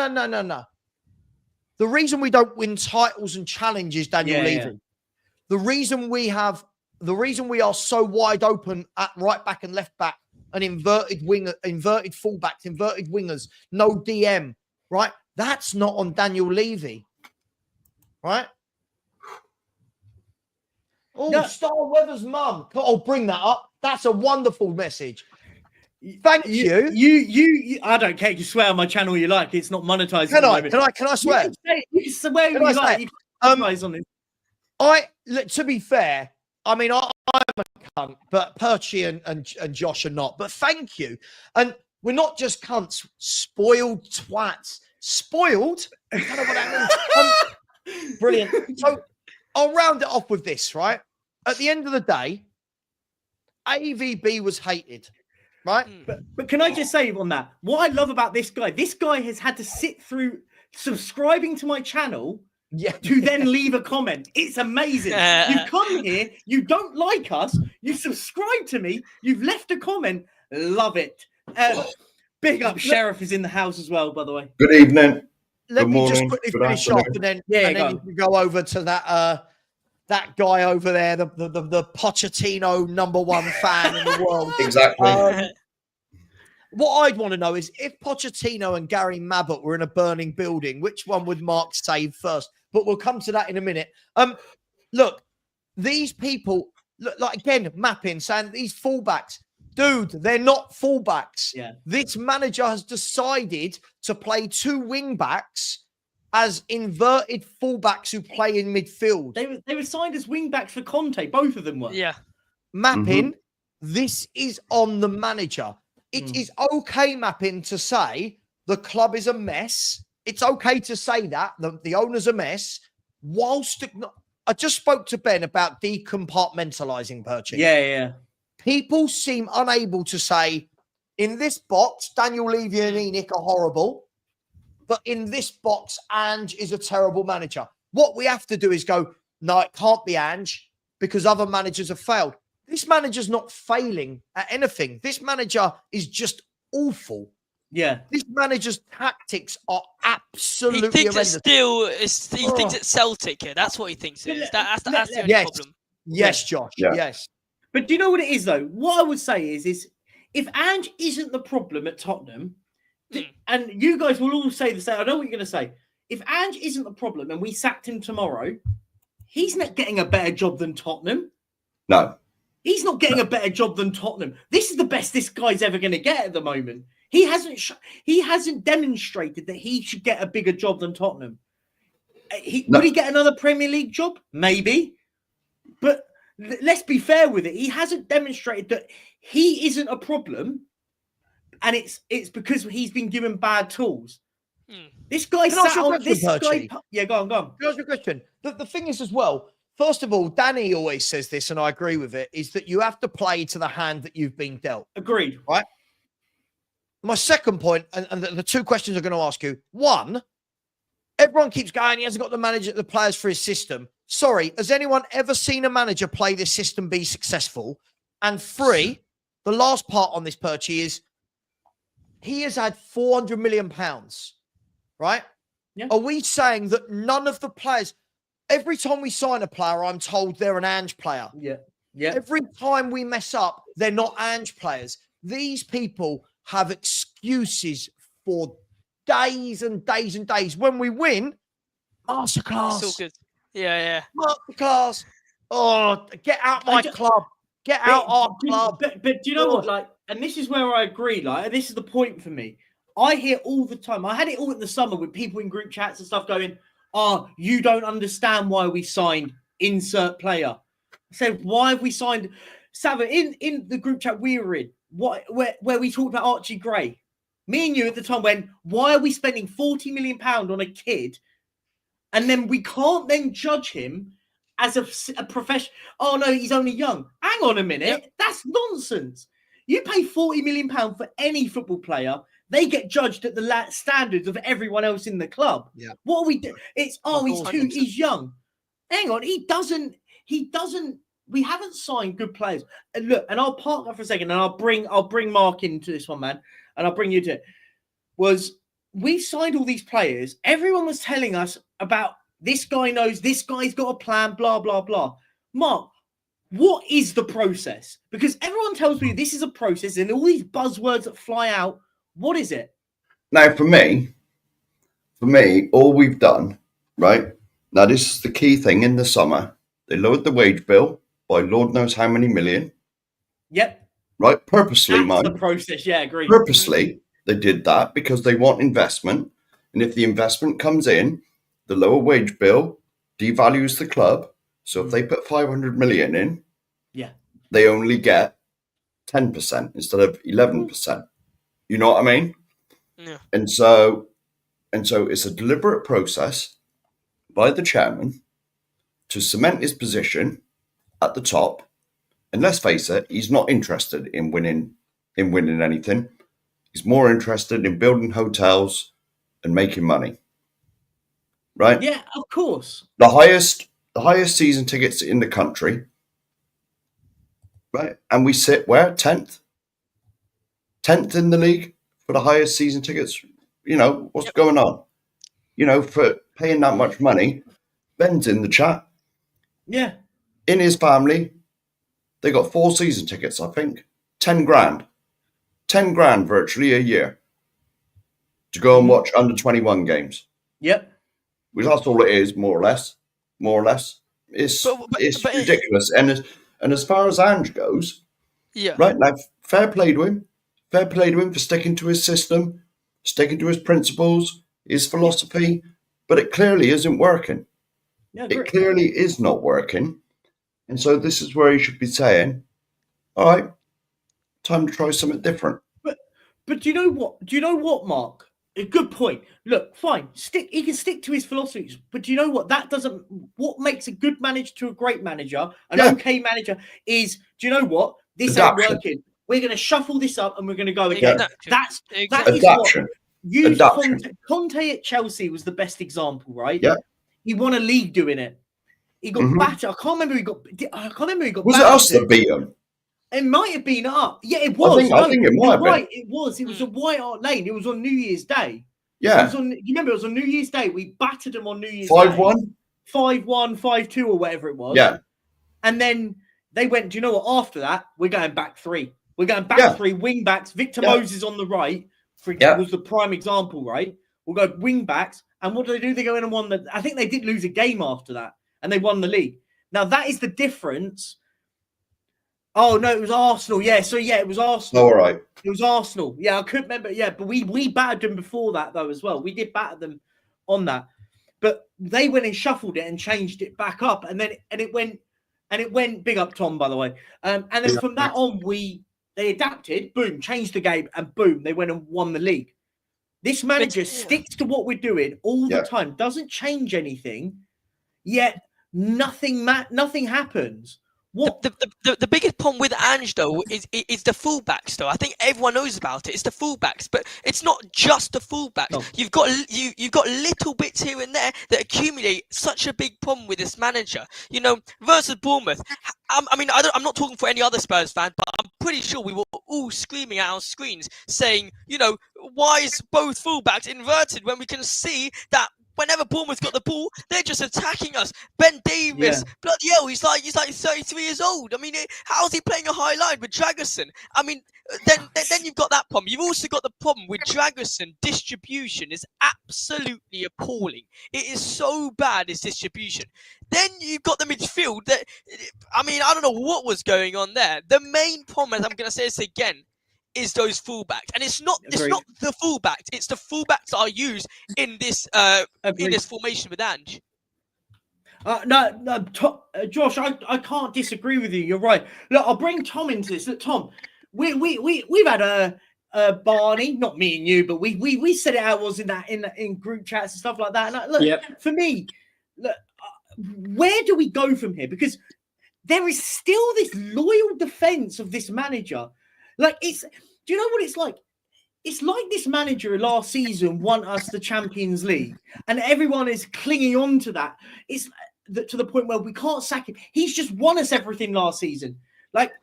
The reason we don't win titles and challenges, Daniel Levy, Yeah. the reason we are so wide open at right back and left back, and inverted fullbacks, inverted wingers, no DM, right? That's not on Daniel Levy, right? Oh, No. Star Weather's mum. Oh, bring that up. That's a wonderful message. Thank you. You. I don't care. You swear on my channel you like. It's not monetized. Can I swear? You can swear you like. You can monetize on it. To be fair, I mean, I'm a cunt, but Perchy and Josh are not. But thank you. And we're not just cunts, spoiled twats. Spoiled? I don't know what that means. Brilliant. So I'll round it off with this, right? At the end of the day, AVB was hated, right? But can I just say on that, what I love about this guy has had to sit through subscribing to my channel to then leave a comment. It's amazing. You come here, you don't like us, you subscribe to me, you've left a comment. Love it. Big up Sheriff is in the house as well, by the way. Good evening. Let Good me morning. just quickly Good finish afternoon. off, and then you can go over to that guy over there, the Pochettino #1 fan in the world. Exactly. What I'd want to know is if Pochettino and Gary Mabbott were in a burning building, which one would Mark save first? But we'll come to that in a minute. Look, these people, like again, mapping, saying these fullbacks, dude, they're not fullbacks. Yeah. This manager has decided to play 2 wing backs as inverted fullbacks who play in midfield. They were signed as wing backs for Conte. Both of them were. Yeah. Mapping, this is on the manager. It is okay, Mapping, to say the club is a mess. It's okay to say that the owner's a mess. Whilst I just spoke to Ben about decompartmentalizing Perchy. Yeah. People seem unable to say, in this box, Daniel Levy and Enoch are horrible, but in this box, Ange is a terrible manager. What we have to do is go, no, it can't be Ange because other managers have failed. This manager's not failing at anything. This manager is just awful. Yeah. This manager's tactics are absolutely He thinks horrendous. he thinks it's Celtic here. That's what he thinks it is. That's the only problem. Yes, Josh. Yeah. Yes. But do you know what it is, though? What I would say is if Ange isn't the problem at Tottenham, and you guys will all say the same, I know what you're going to say. If Ange isn't the problem and we sacked him tomorrow, he's not getting a better job than Tottenham. No. He's not getting a better job than Tottenham. This is the best this guy's ever going to get at the moment. He hasn't demonstrated that he should get a bigger job than Tottenham. Would he get another Premier League job? Maybe. But let's be fair with it. He hasn't demonstrated that he isn't a problem, and it's because he's been given bad tools. This guy sat on this guy. Yeah, go on. Can I ask you a question? The thing is as well, first of all, Danny always says this, and I agree with it, is that you have to play to the hand that you've been dealt. Agreed. Right? My second point, and the 2 questions I'm going to ask you. 1, everyone keeps going, he hasn't got the players for his system. Sorry, has anyone ever seen a manager play this system be successful? And 3, the last part on this, Perchy, is he has had £400 million, right? Are we saying that none of the players, every time we sign a player, I'm told they're an Ange player? Yeah. Yeah. Every time we mess up, they're not Ange players. These people have excuses for days and days and days. When we win, masterclass. So good. Yeah. Masterclass. Oh, get out my club. Get out our club. But do you know what? Like, and this is where I agree. Like, this is the point for me. I hear all the time. I had it all in the summer with people in group chats and stuff going, "Oh, you don't understand why we signed insert player." I said, "Why have we signed?" Sava, in the group chat we were in, where we talked about Archie Gray. Me and you at the time went, "Why are we spending £40 million on a kid, and then we can't then judge him as a professional? Oh no, he's only young. Hang on a minute, that's nonsense. You pay £40 million for any football player." They get judged at the standards of everyone else in the club. Yeah. What are we do? It's he's young. Hang on, he doesn't. We haven't signed good players. And look, and I'll park that for a second, and I'll bring Mark into this one, man, and I'll bring you to it. We signed all these players. Everyone was telling us about this guy knows, this guy's got a plan, blah blah blah. Mark, what is the process? Because everyone tells me this is a process, and all these buzzwords that fly out. What is it? Now, for me, all we've done, right? Now, this is the key thing in the summer. They lowered the wage bill by Lord knows how many million. Yep. Right? Purposely, That's the process. Yeah, agree. Purposely, they did that because they want investment. And if the investment comes in, the lower wage bill devalues the club. So if they put 500 million in, they only get 10% instead of 11%. You know what I mean? Yeah. And so it's a deliberate process by the chairman to cement his position at the top. And let's face it, he's not interested in winning anything. He's more interested in building hotels and making money. Right? Yeah, of course. The highest season tickets in the country. Right? And we sit where? 10th? 10th in the league for the highest season tickets. You know, what's going on? You know, for paying that much money. Ben's in the chat. Yeah. In his family, they got 4 season tickets, I think. 10 grand. 10 grand virtually a year to go and watch under 21 games. Yep. Which that's all it is, more or less. It's ridiculous. And as far as Ange goes, right now, fair play to him. Fair play to him for sticking to his system, sticking to his principles, his philosophy, but it clearly isn't working. Yeah, it clearly is not working. And so this is where he should be saying, all right, time to try something different. But do you know what? Do you know what, Mark? A good point. Look, fine. He can stick to his philosophies, but do you know what? That doesn't. What makes a good manager to a great manager, an okay manager, is. Do you know what? This ain't working. We're going to shuffle this up and we're going to go again. That is what. Conte at Chelsea was the best example, right? Yeah. He won a league doing it. He got battered. I can't remember who he got. Was it us that beat him? It might have been up. Yeah, it was. I think it might have been. It was. It was at White Hart Lane. It was on New Year's Day. Yeah. You remember it was on New Year's Day. We battered them on New Year's 5-1? Day. 5-1, 5-2 or whatever it was. Yeah. And then they went, do you know what? After that, we're going back 3. We're going back 3 wing backs. Victor Moses on the right was the prime example, right? We'll go wing backs. And what do? They go in and won I think they did lose a game after that. And they won the league. Now, that is the difference. Oh, no, it was Arsenal. Yeah, so, it was Arsenal. All right. It was Arsenal. Yeah, I couldn't remember. Yeah, but we battered them before that, though, as well. We did batter them on that. But they went and shuffled it and changed it back up. And then it went big up Tom, by the way. And then from that on, they adapted, boom, changed the game, and boom, they went and won the league. This manager sticks to what we're doing all the time, doesn't change anything, yet nothing happens. What the biggest problem with Ange though is the fullbacks though. I think everyone knows about it. It's the fullbacks, but it's not just the fullbacks. No. You've got little bits here and there that accumulate such a big problem with this manager. You know, versus Bournemouth. I'm not talking for any other Spurs fan, but I'm pretty sure we were all screaming at our screens saying, you know, why is both fullbacks inverted when we can see that whenever Bournemouth got the ball, they're just attacking us. Ben Davis, bloody hell, he's like 33 years old. I mean, how's he playing a high line with Dragerson? I mean, then you've got that problem. You've also got the problem with Dragerson. Distribution is absolutely appalling. It is so bad, his distribution. Then you've got the midfield that, I mean, I don't know what was going on there. The main problem, and I'm going to say this again, is those fullbacks, and it's not the fullbacks, it's the fullbacks that are used in this formation with Ange. Josh, I can't disagree with you. You're right. Look, I'll bring Tom into this. Look, Tom, we've had a Barney, not me and you, but we said it out was in group chats and stuff like that. And for me, look, where do we go from here? Because there is still this loyal defense of this manager. Like, do you know what it's like? It's like this manager last season won us the Champions League, and everyone is clinging on to that. It's to the point where we can't sack him. He's just won us everything last season. Like,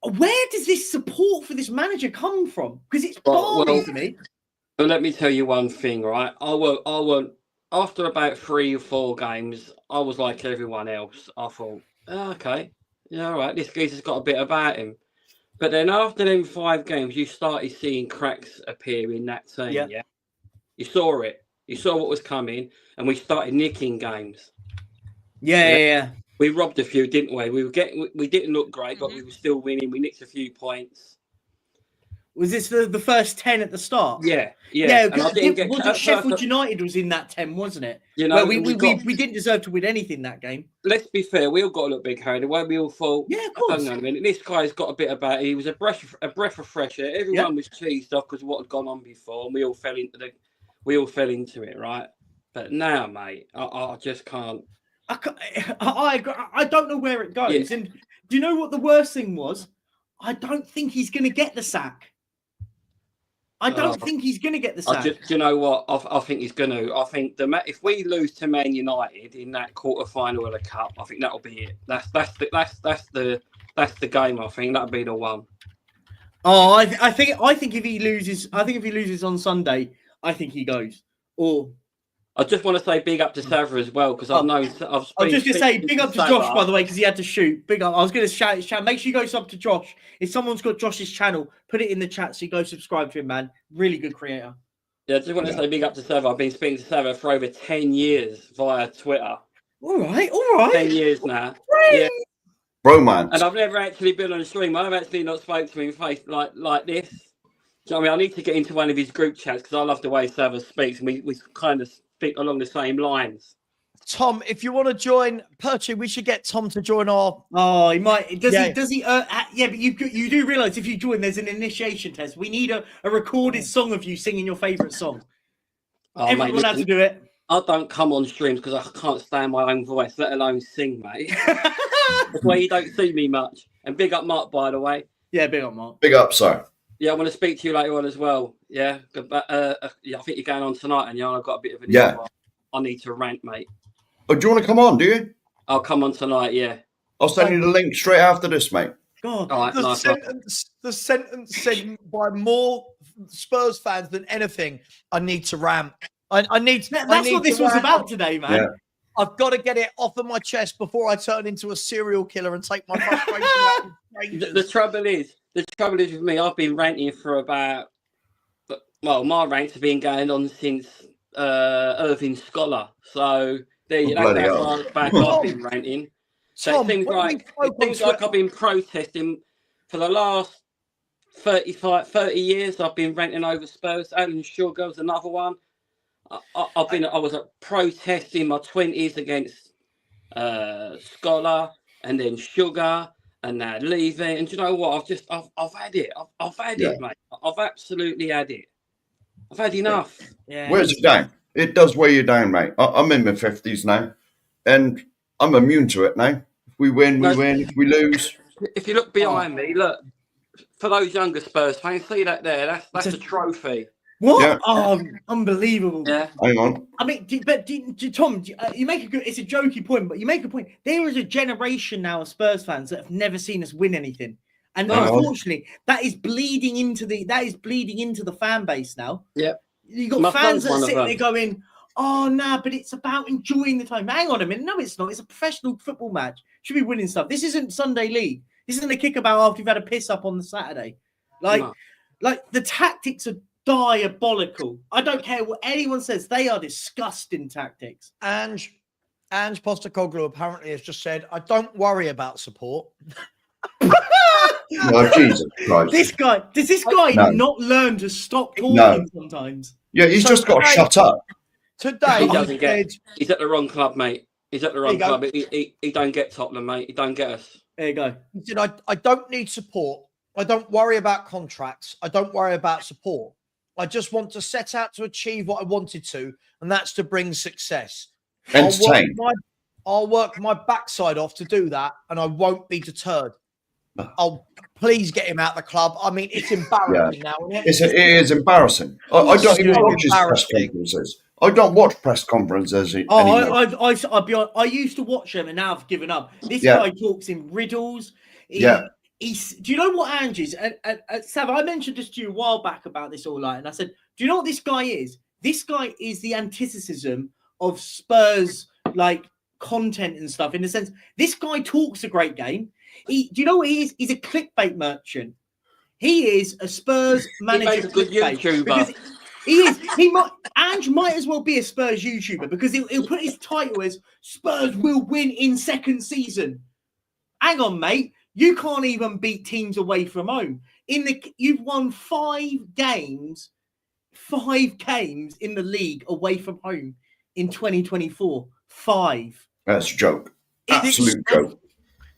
where does this support for this manager come from? Because it's Barney to me. But let me tell you one thing, right? I won't. After about 3 or 4 games, I was like everyone else. I thought, okay, all right, this geezer's got a bit about him. But then after them 5 games, you started seeing cracks appear in that team. Yeah, you saw it. You saw what was coming, and we started nicking games. Yeah. We robbed a few, didn't we? We didn't look great, but we were still winning. We nicked a few points. Was this the first 10 at the start? Yeah. Sheffield United was in that 10, wasn't it? You know, well, we didn't deserve to win anything that game. Let's be fair, we all got a little bit carried away. We all thought, of course. Hang on a minute, this guy's got a bit about it. He was a breath of fresh air. Everyone was cheesed off because of what had gone on before, and we all fell into it, right? But now, mate, I just can't. I don't know where it goes. Yeah. And do you know what the worst thing was? I don't think he's going to get the sack. I don't think he's going to get the sack. Do you know what? I think he's going to. I think if we lose to Man United in that quarter-final of the Cup, I think that'll be it. That's the game. I think that'll be the one. Oh, I think if he loses, on Sunday, I think he goes. Or I just want to say big up to Sava as well, because I was just going to say big up to Josh, by the way, because he had to shoot. Big up. I was going to shout his channel. Make sure you go sub to Josh. If someone's got Josh's channel, put it in the chat so you go subscribe to him, man. Really good creator. Yeah, I just want to say big up to Sava. I've been speaking to Sava for over 10 years via Twitter. All right. 10 years now. Great. Yeah. Romance. And I've never actually been on a stream. I've actually not spoke to him face like this. Do you know what I mean? I need to get into one of his group chats because I love the way Sava speaks, and we kind of speak along the same lines. Tom, if you want to join Perchy, we should get Tom to join our. Oh, he might. Does he? Yeah, but you do realise if you join, there's an initiation test. We need a recorded song of you singing your favourite song. Everyone had to do it. I don't come on streams because I can't stand my own voice, let alone sing, mate. That's why you don't see me much. And big up Mark, by the way. Yeah, big up Mark. Big up, sir. Yeah, I want to speak to you later on as well. Yeah, I think you're going on tonight, and I've got a bit of an I need to rant, mate. Oh, do you want to come on? Do you? I'll come on tonight. Yeah. I'll send you the link straight after this, mate. God, all right, the sentence said by more Spurs fans than anything. I need to rant. I need. That's what this was about today, man. Yeah. I've got to get it off of my chest before I turn into a serial killer and take my frustration out with strangers. The trouble is with me. I've been ranting for about. Well, my rants have been going on since Irving Scholar. So there you go. That's why back I've been ranting. So Tom, it seems like I've been protesting for the last 30 years. I've been ranting over Spurs. Alan Sugar was another one. I was protesting in my 20s against Scholar and then Sugar and now leaving. And do you know what? I've had it. I've had it, mate. I've absolutely had it. I've had enough. Yeah. Where's it down? It does weigh you down, mate. I'm in my 50s now, and I'm immune to it now. If we win, we win. If we lose. If you look behind me, look, for those younger Spurs fans, see that there? That's a trophy. What? Yeah. Oh, unbelievable. Yeah. Hang on. I mean, Tom, you make a good, it's a jokey point, but you make a point. There is a generation now of Spurs fans that have never seen us win anything. And unfortunately, that is bleeding into the fan base now. Yeah. You've got fans that sit there going, oh, nah, but it's about enjoying the time. Hang on a minute. No, it's not. It's a professional football match. Should be winning stuff. This isn't Sunday League. This isn't a kickabout after you've had a piss up on the Saturday. Like the tactics are diabolical. I don't care what anyone says. They are disgusting tactics. Ange Postecoglou apparently has just said, I don't worry about support. No, Jesus Christ. Does this guy not learn to stop talking sometimes? Yeah, he's just got to shut up. Today, he's at the wrong club, mate. He's at the wrong club. He don't get Tottenham, mate. He don't get us. There you go. He said, I don't need support. I don't worry about contracts. I don't worry about support. I just want to set out to achieve what I wanted to, and that's to bring success. I'll work my backside off to do that, and I won't be deterred. I'll please get him out of the club. I mean, it's embarrassing now. It is embarrassing. I don't even watch his press conferences. I don't watch press conferences anymore. I'll be honest, I used to watch them, and now I've given up. This guy talks in riddles. Do you know what Ange is? Sav, I mentioned this to you a while back about this all night, and I said, do you know what this guy is? This guy is the antithesis of Spurs, like, content and stuff, in the sense, this guy talks a great game. Do you know what he is? He's a clickbait merchant. He is a Spurs manager. He's a good YouTuber. Ange might as well be a Spurs YouTuber, because he'll put his title as Spurs will win in second season. Hang on, mate. You can't even beat teams away from home. You've won 5 games in the league away from home in 2024. 5. That's a joke. Absolute joke.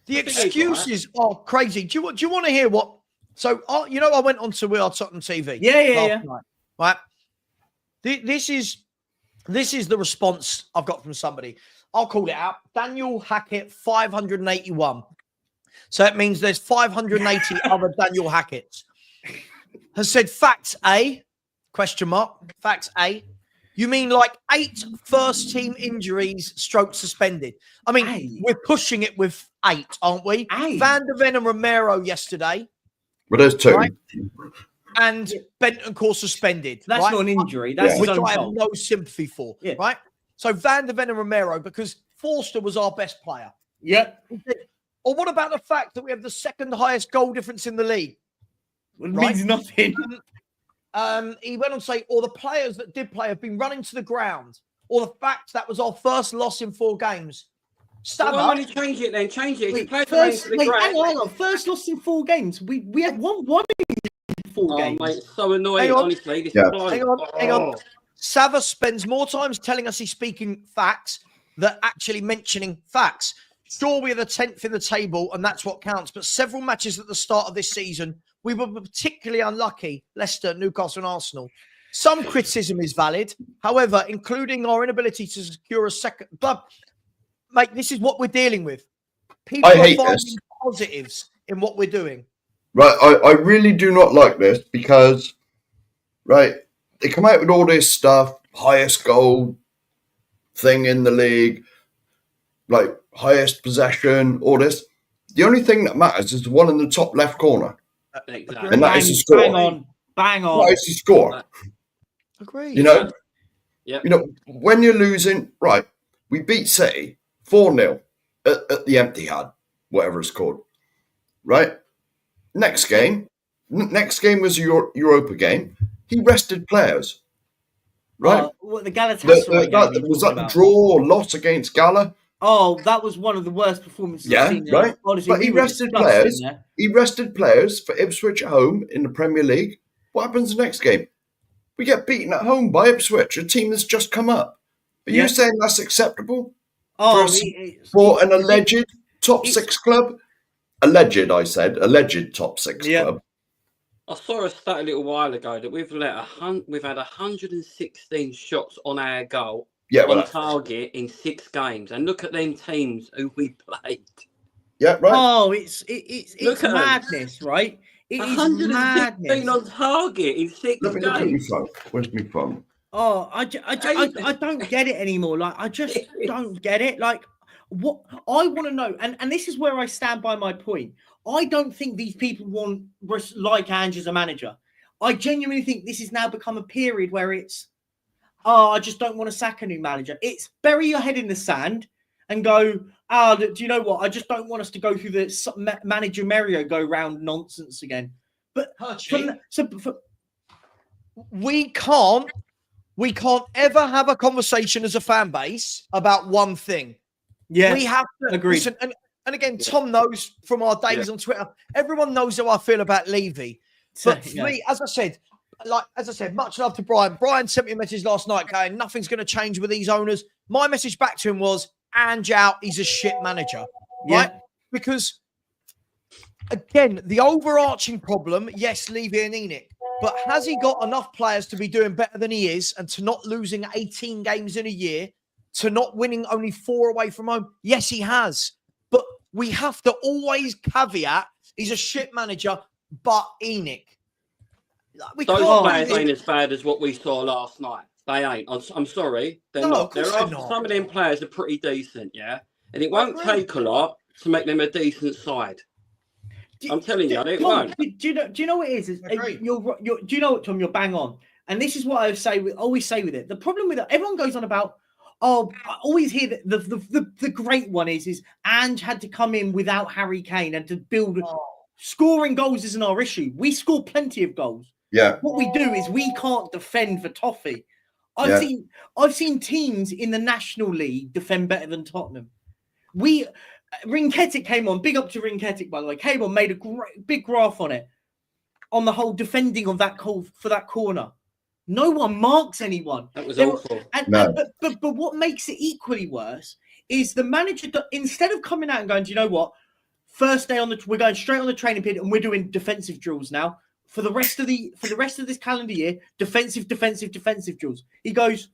The excuses are crazy. Do you want to hear what? So, I went on to We Are Tottenham TV. Yeah. Night, right. This is the response I've got from somebody. I'll call it out. Daniel Hackett 581. So it means there's 580 other Daniel Hacketts. Has said facts A, ? Facts A. You mean like 8 first-team injuries, suspended? I mean, we're pushing it with 8, aren't we? Van der Ven and Romero yesterday. Well, there's 2. Right? And Bentancur suspended. That's not an injury. That's which I have no sympathy for. Yeah. Right? So Van der Ven and Romero, because Forster was our best player. Yep. Or what about the fact that we have the second highest goal difference in the league? It means nothing. He went on to say, or the players that did play have been running to the ground, or the fact that was our first loss in 4 games. Why don't you change it then? Change it. Hang on. First loss in 4 games. We had one in 4 games. Mate, it's so annoying, honestly. Hang on. Sava spends more time telling us he's speaking facts than actually mentioning facts. Sure, we're the 10th in the table, and that's what counts. But several matches at the start of this season, we were particularly unlucky. Leicester, Newcastle, and Arsenal. Some criticism is valid. However, including our inability to secure a second... But, mate, this is what we're dealing with. People are finding positives in what we're doing. Right, I really do not like this because, right, they come out with all this stuff, highest goal thing in the league, like highest possession, all this. The only thing that matters is the one in the top left corner. Exactly. And that is the score. Bang on. That is the score. Agreed. You know, when you're losing, right, we beat City 4-0 at the Empty-Had, whatever it's called, right? Next game was a Europa game. He rested players, right? The Galatasaray game. Was that the draw or loss against Gala? Oh, that was one of the worst performances I've seen. Right. Honestly, but he rested players. He rested players for Ipswich at home in the Premier League. What happens the next game? We get beaten at home by Ipswich, a team that's just come up. Are you saying that's acceptable? For an alleged top 6 club? Alleged, I said. Alleged top 6 club. I saw a stat a little while ago that we've had 116 shots on our goal. On target in 6 games, and look at them teams who we played. Yeah, right. Oh, it's madness, right? It is 116 on target in 6 games. Where's my phone? Oh, I don't get it anymore. Like, I just don't get it. Like, what I want to know, and this is where I stand by my point. I don't think these people like Ange as a manager. I genuinely think this has now become a period where it's, oh, I just don't want to sack a new manager. It's bury your head in the sand and go, do you know what? I just don't want us to go through the manager merry-go-round nonsense again. But we can't ever have a conversation as a fan base about one thing. Yeah, we have to agree. Listen, and again, Tom knows from our days on Twitter. Everyone knows how I feel about Levy. But for me, as I said, much love to Brian. Brian sent me a message last night going, nothing's going to change with these owners. My message back to him was, Ange out, he's a shit manager. Right? Because, again, the overarching problem, yes, Levy and Enoch, but has he got enough players to be doing better than he is and to not losing 18 games in a year, to not winning only 4 away from home? Yes, he has. But we have to always caveat, he's a shit manager, but Enoch. Those players ain't as bad as what we saw last night. They ain't. I'm sorry. They're not. Some of them players are pretty decent, yeah? And it won't take a lot to make them a decent side. I'm telling you, it won't. Do you know what it is? Do you know what, Tom? You're bang on. And this is what I always say with it. The problem with it, everyone goes on about, I always hear that the great one is Ange had to come in without Harry Kane and to build. Scoring goals isn't our issue. We score plenty of goals. Yeah. What we do is we can't defend for toffee. I've seen teams in the National League defend better than Tottenham. Rinketic came on. Big up to Rinketic, by the way. Came on, made a big graph on it, on the whole defending of that call for that corner. No one marks anyone. That was awful. But what makes it equally worse is the manager, instead of coming out and going, do you know what? First day we're going straight on the training pit and we're doing defensive drills now. For the rest of this calendar year, defensive drills. He goes,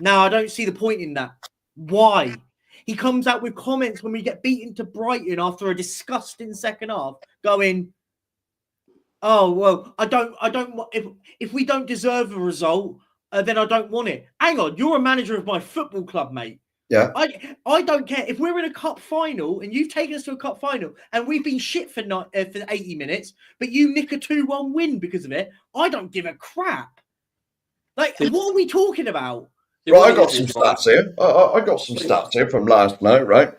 no, I don't see the point in that. Why? He comes out with comments when we get beaten to Brighton after a disgusting second half, going, oh, well, I don't if we don't deserve a result, then I don't want it. Hang on, you're a manager of my football club, mate. Yeah. I don't care if we're in a cup final and you've taken us to a cup final and we've been shit for 80 minutes, but you nick a 2-1 win because of it. I don't give a crap. Like, what are we talking about? Right, I got some stats here. I got some stats here from last night, right?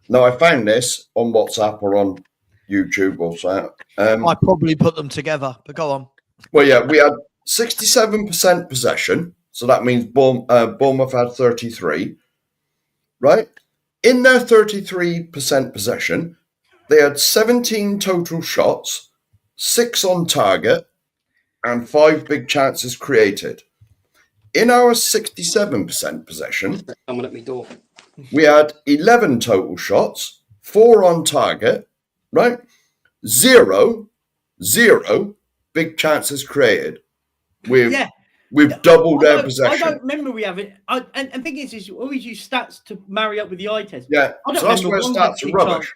Now, I found this on WhatsApp or on YouTube or so. I probably put them together, but go on. Well, yeah, we had 67% possession. So that means Bournemouth had 33. Right? In their 33% possession, they had 17 total shots, 6 on target, and 5 big chances created. In our 67% possession, someone at my door. We had 11 total shots, 4 on target, right? Zero big chances created. We've doubled their possession. I don't remember we have it. And thing is we always use stats to marry up with the eye test. Yeah, so that's where stats are rubbish.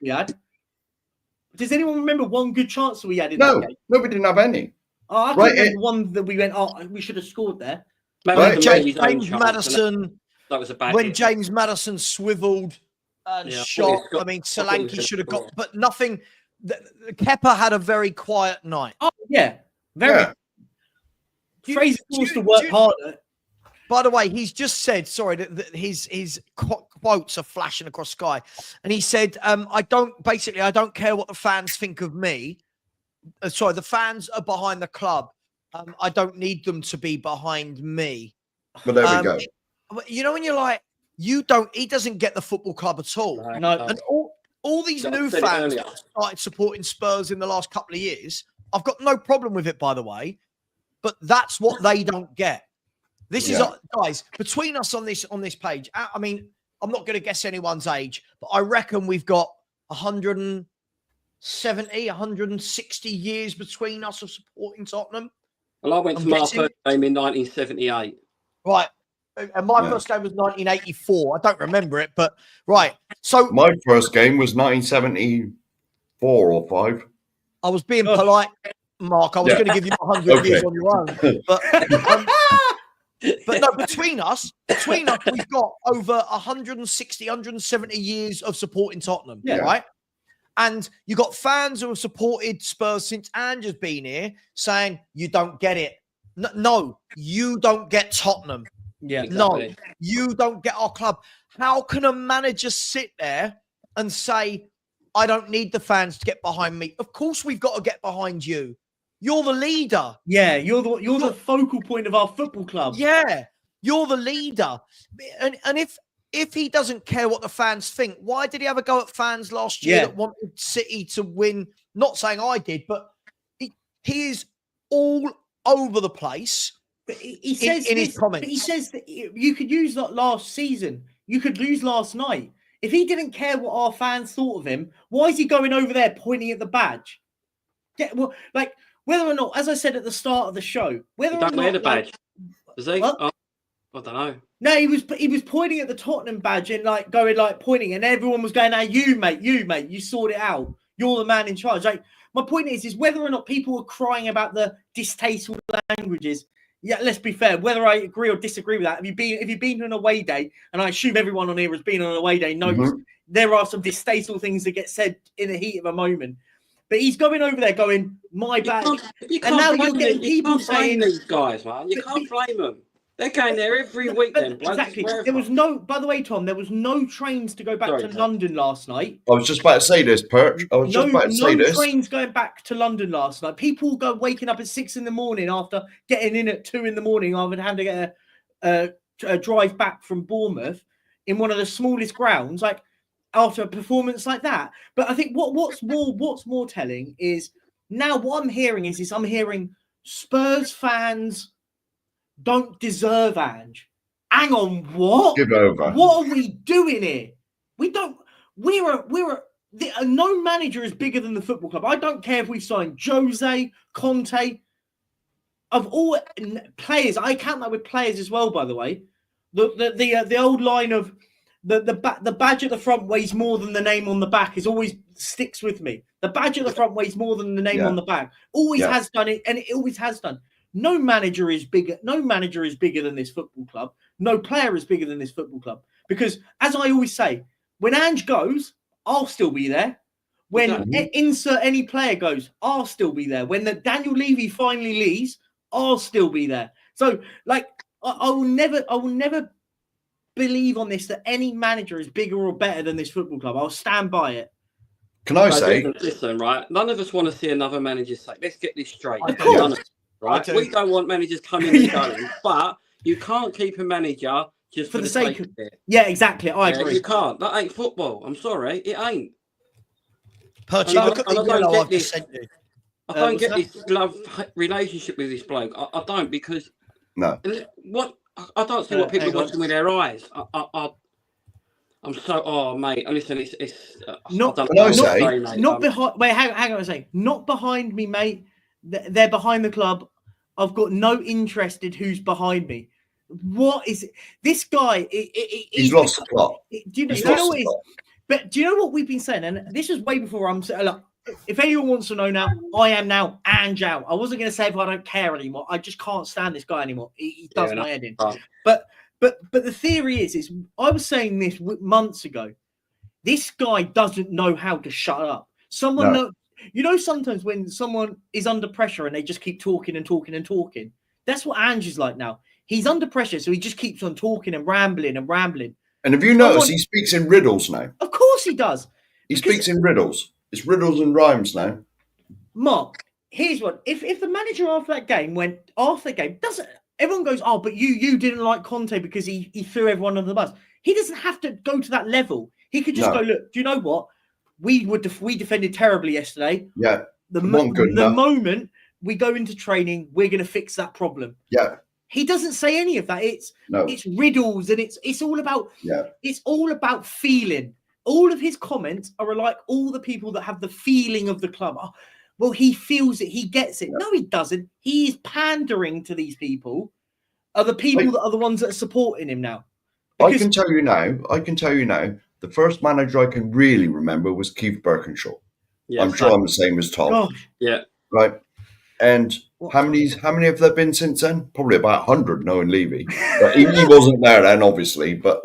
Does anyone remember one good chance we had in that game? No, we didn't have any. Oh, I can remember one that we went, we should have scored there. James Maddison. That was a bad when hit. James Maddison swiveled and shot. I mean, Solanke should have got, but nothing. Kepa had a very quiet night. Oh, yeah. Very. Yeah. Fraser wants to work harder. By the way, he's just said, sorry, that his quotes are flashing across Sky. And he said, I don't care what the fans think of me. The fans are behind the club. I don't need them to be behind me. Well, there we go. You know, when you're like, he doesn't get the football club at all. No. And all these new fans that started supporting Spurs in the last couple of years, I've got no problem with it, by the way. But that's what they don't get. This is, guys, between us on this page, I mean, I'm not going to guess anyone's age, but I reckon we've got 170, 160 years between us of supporting Tottenham. Well, I went to my first game in 1978. Right. And my first game was 1984. I don't remember it, but right. So my first game was 1974 or 5. I was being polite, Mark. I was going to give you 100 years on your own. But no, between us, we've got over 160, 170 years of supporting Tottenham, right? And you got fans who have supported Spurs since Ange has been here saying, you don't get it. No, you don't get Tottenham. Yeah, exactly. No, you don't get our club. How can a manager sit there and say, I don't need the fans to get behind me? Of course, we've got to get behind you. You're the leader. Yeah, you're the focal point of our football club. Yeah, you're the leader. And if he doesn't care what the fans think, why did he have a go at fans last year that wanted City to win? Not saying I did, but he is all over the place. But he says in his comments. But he says that you could use that last season. You could lose last night. If he didn't care what our fans thought of him, why is he going over there pointing at the badge? Like whether or not, as I said at the start of the show, whether He don't wear the badge, does he? What? Oh, I don't know. No, he was pointing at the Tottenham badge and pointing, and everyone was going, "Now you mate, you sort it out. You're the man in charge." Like my point is whether or not people were crying about the distasteful languages. Yeah, let's be fair. Whether I agree or disagree with that, if you've been to an away day, and I assume everyone on here has been on an away day, knows there are some distasteful things that get said in the heat of a moment. But he's going over there, going, "My bad," and now you're getting people saying, "These guys, man, you can't blame them. They're going there every week." Then exactly. There was no. By the way, Tom, there was no trains to go back to London last night. I was just about to say this, Perch. I was just about to say this. No trains going back to London last night. People waking up at 6 a.m. after getting in at 2 a.m. after having to get a drive back from Bournemouth in one of the smallest grounds, like after a performance like that. But I think what's more telling is now what I'm hearing is I'm hearing Spurs fans don't deserve Ange. Hang on, what? Give over. What are we doing here? We don't. No manager is bigger than the football club. I don't care if we sign Jose, Conte, of all players. I count that with players as well. By the way, the old line of the badge at the front weighs more than the name on the back is always sticks with me. The badge at the front weighs more than the name on the back. Always has done it, and it always has done. No manager is bigger. No manager is bigger than this football club. No player is bigger than this football club. Because, as I always say, when Ange goes, I'll still be there. When insert any player goes, I'll still be there. When the Daniel Levy finally leaves, I'll still be there. So, like, I will never believe on this that any manager is bigger or better than this football club. I'll stand by it. Can I say? Listen, right? None of us want to see another manager say, let's get this straight. Of course. Right, we don't want managers coming and going, but you can't keep a manager just for the sake of it. Yeah, exactly. I agree. You can't. That ain't football. I'm sorry, it ain't. Perchy, look at the yellow I've just sent you. I don't get this love relationship with this bloke. I don't because I don't see what people are watching with their eyes. I'm so mate. Listen, it's not behind. Wait, hang on a second. Not behind me, mate. They're behind the club. I've got no interest in who's behind me. What is it? This guy? He's lost the plot. Do you know what? But do you know what we've been saying? And this was way before I'm saying. Look, if anyone wants to know now, I am now Ange out. I wasn't going to say if I don't care anymore. I just can't stand this guy anymore. He does my head in. But the theory is I was saying this months ago. This guy doesn't know how to shut up. Sometimes when someone is under pressure and they just keep talking and talking and talking, that's what Ange is like now. He's under pressure, so he just keeps on talking and rambling and rambling. And have you noticed he speaks in riddles now? Of course he does. He speaks in riddles. It's riddles and rhymes now. Mark, here's what. If the manager after the game doesn't everyone goes, oh, but you didn't like Conte because he threw everyone under the bus. He doesn't have to go to that level. He could just go, look, do you know what? We defended terribly yesterday. Yeah. The moment we go into training, we're going to fix that problem. Yeah. He doesn't say any of that. It's riddles and it's all about feeling. All of his comments are like all the people that have the feeling of the club. Oh, well, he feels it. He gets it. Yeah. No, he doesn't. He is pandering to these people. Are the people that are the ones that are supporting him now? I can tell you now. The first manager I can really remember was Keith Birkinshaw. Yeah, I'm sure I'm the same as Tom. Gosh. Yeah. Right. And how many have there been since then? Probably about 100, knowing Levy. But he wasn't there then, obviously. But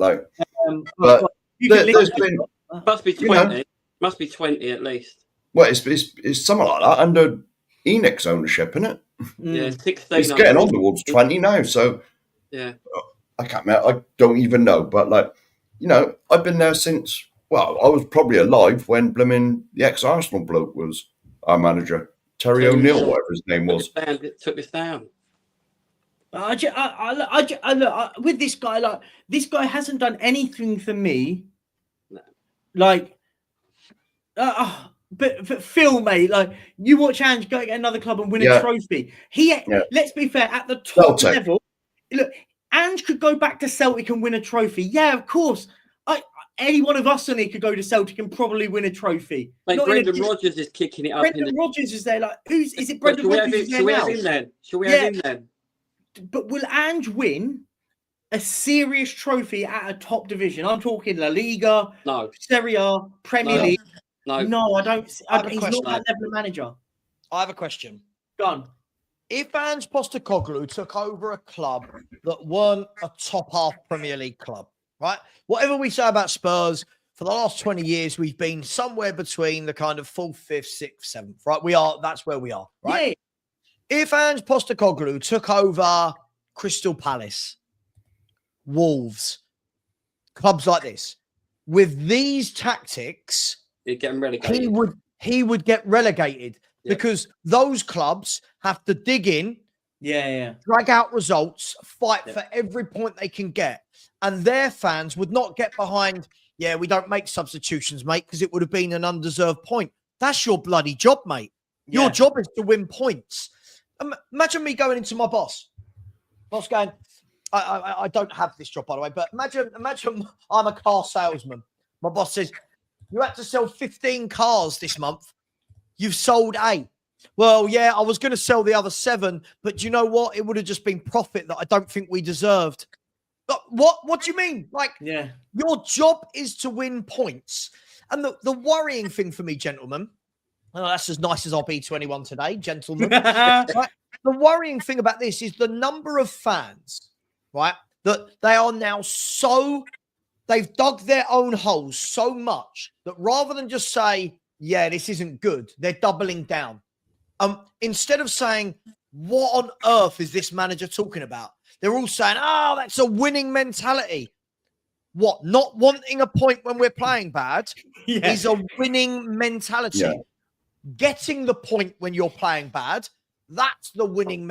there's been must be 20. Must be 20 at least. Well, it's something like that under Enoch's ownership, isn't it? Yeah, 16. It's getting on towards 20 now. So yeah. I can't remember. I don't even know. But like, you know, I've been there since. Well, I was probably alive when blooming the ex-Arsenal bloke was our manager, Terry O'Neill, whatever his name was. Took us down. Look, with this guy, like this guy hasn't done anything for me. Like, but Phil, mate, like you watch Ange go get another club and win a trophy. Let's be fair, at the top level, look, Ange could go back to Celtic and win a trophy. Yeah, of course. Any one of us on here could go to Celtic and probably win a trophy. Like Brendan Rodgers is kicking it up. Brendan Rodgers is there. Like, is it Brendan Rodgers? Should we have him then? Should we have him then? But will Ange win a serious trophy at a top division? I'm talking La Liga, Serie A, Premier League. No, I don't. He's not that level of manager. I have a question. Done. If Ange Postecoglou took over a club that weren't a top half Premier League club, right? Whatever we say about Spurs, for the last 20 years, we've been somewhere between the kind of 4th, 5th, 6th, 7th, right? That's where we are, right? Yeah. If Ange Postecoglou took over Crystal Palace, Wolves, clubs like this, with these tactics, he'd get relegated. He would get relegated because those clubs have to dig in, drag out results, fight for every point they can get. And their fans would not get behind, we don't make substitutions, mate, because it would have been an undeserved point. That's your bloody job, mate. Yeah. Your job is to win points. Imagine me going into my boss going, I don't have this job, by the way, but imagine I'm a car salesman. My boss says, you had to sell 15 cars this month. You've sold 8. Well, yeah, I was going to sell the other 7, but do you know what? It would have just been profit that I don't think we deserved. But what do you mean? Like, your job is to win points. And the worrying thing for me, gentlemen, that's as nice as I'll be to anyone today, gentlemen. Right? The worrying thing about this is the number of fans, right, that they are now they've dug their own holes so much that rather than just say, this isn't good, they're doubling down. Instead of saying, what on earth is this manager talking about? They're all saying, that's a winning mentality. What? Not wanting a point when we're playing bad is a winning mentality. Yeah. Getting the point when you're playing bad, that's the winning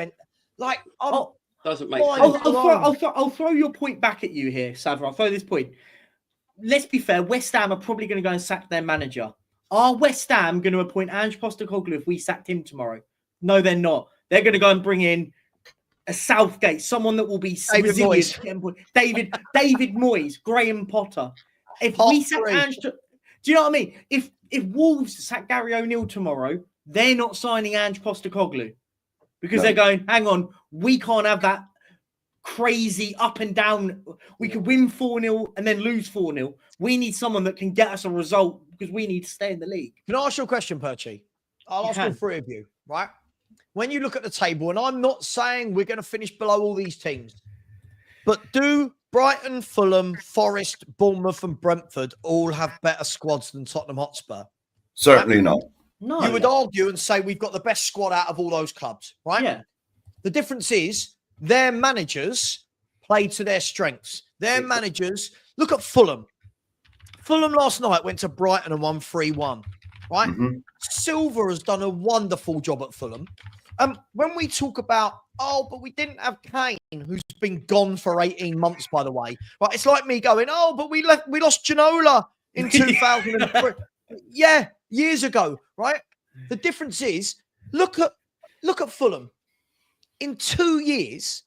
doesn't make sense. I'll throw your point back at you here, Savra. I'll throw this point. Let's be fair. West Ham are probably going to go and sack their manager. Are West Ham going to appoint Ange Postecoglou if we sacked him tomorrow? No, they're not. They're going to go and bring in a Southgate, someone that will be resilient. David Moyes, Graham Potter. If we sack Ange, do you know what I mean? If Wolves sack Gary O'Neill tomorrow, they're not signing Ange Postecoglou because they're going, hang on, we can't have that crazy up and down. We could win 4-0 and then lose 4-0. We need someone that can get us a result because we need to stay in the league. Can I ask you a question, Perchy? I'll ask all 3 of you, right? When you look at the table, and I'm not saying we're going to finish below all these teams, but do Brighton, Fulham, Forest, Bournemouth and Brentford all have better squads than Tottenham Hotspur? Certainly not. No. You would argue and say we've got the best squad out of all those clubs, right? Yeah. The difference is their managers play to their strengths. Their managers, look at Fulham. Fulham last night went to Brighton and won 3-1, right? Mm-hmm. Silva has done a wonderful job at Fulham. When we talk about, but we didn't have Kane, who's been gone for 18 months, by the way. Right? It's like me going, but we lost Ginola in 2003. Yeah, years ago, right? The difference is, look at Fulham. In 2 years,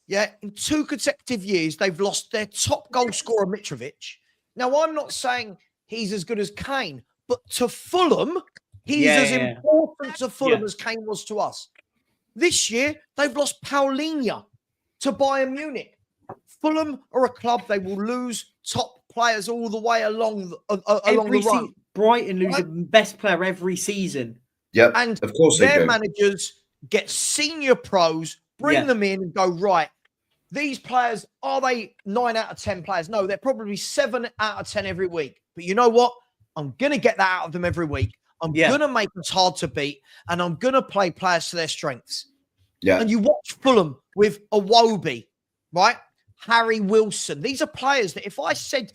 in 2 consecutive years, they've lost their top goal scorer, Mitrovic. Now, I'm not saying he's as good as Kane, but to Fulham, he's as important to Fulham as Kane was to us. This year, they've lost Paulinho to Bayern Munich. Fulham are a club, they will lose top players all the way along the run. Brighton lose the best player every season. Yeah, and of course their managers get senior pros, bring them in and go, right, these players, are they 9 out of 10 players? No, they're probably 7 out of 10 every week. But you know what? I'm going to get that out of them every week. I'm going to make us hard to beat, and I'm going to play players to their strengths. Yeah. And you watch Fulham with Iwobi, right? Harry Wilson. These are players that if I said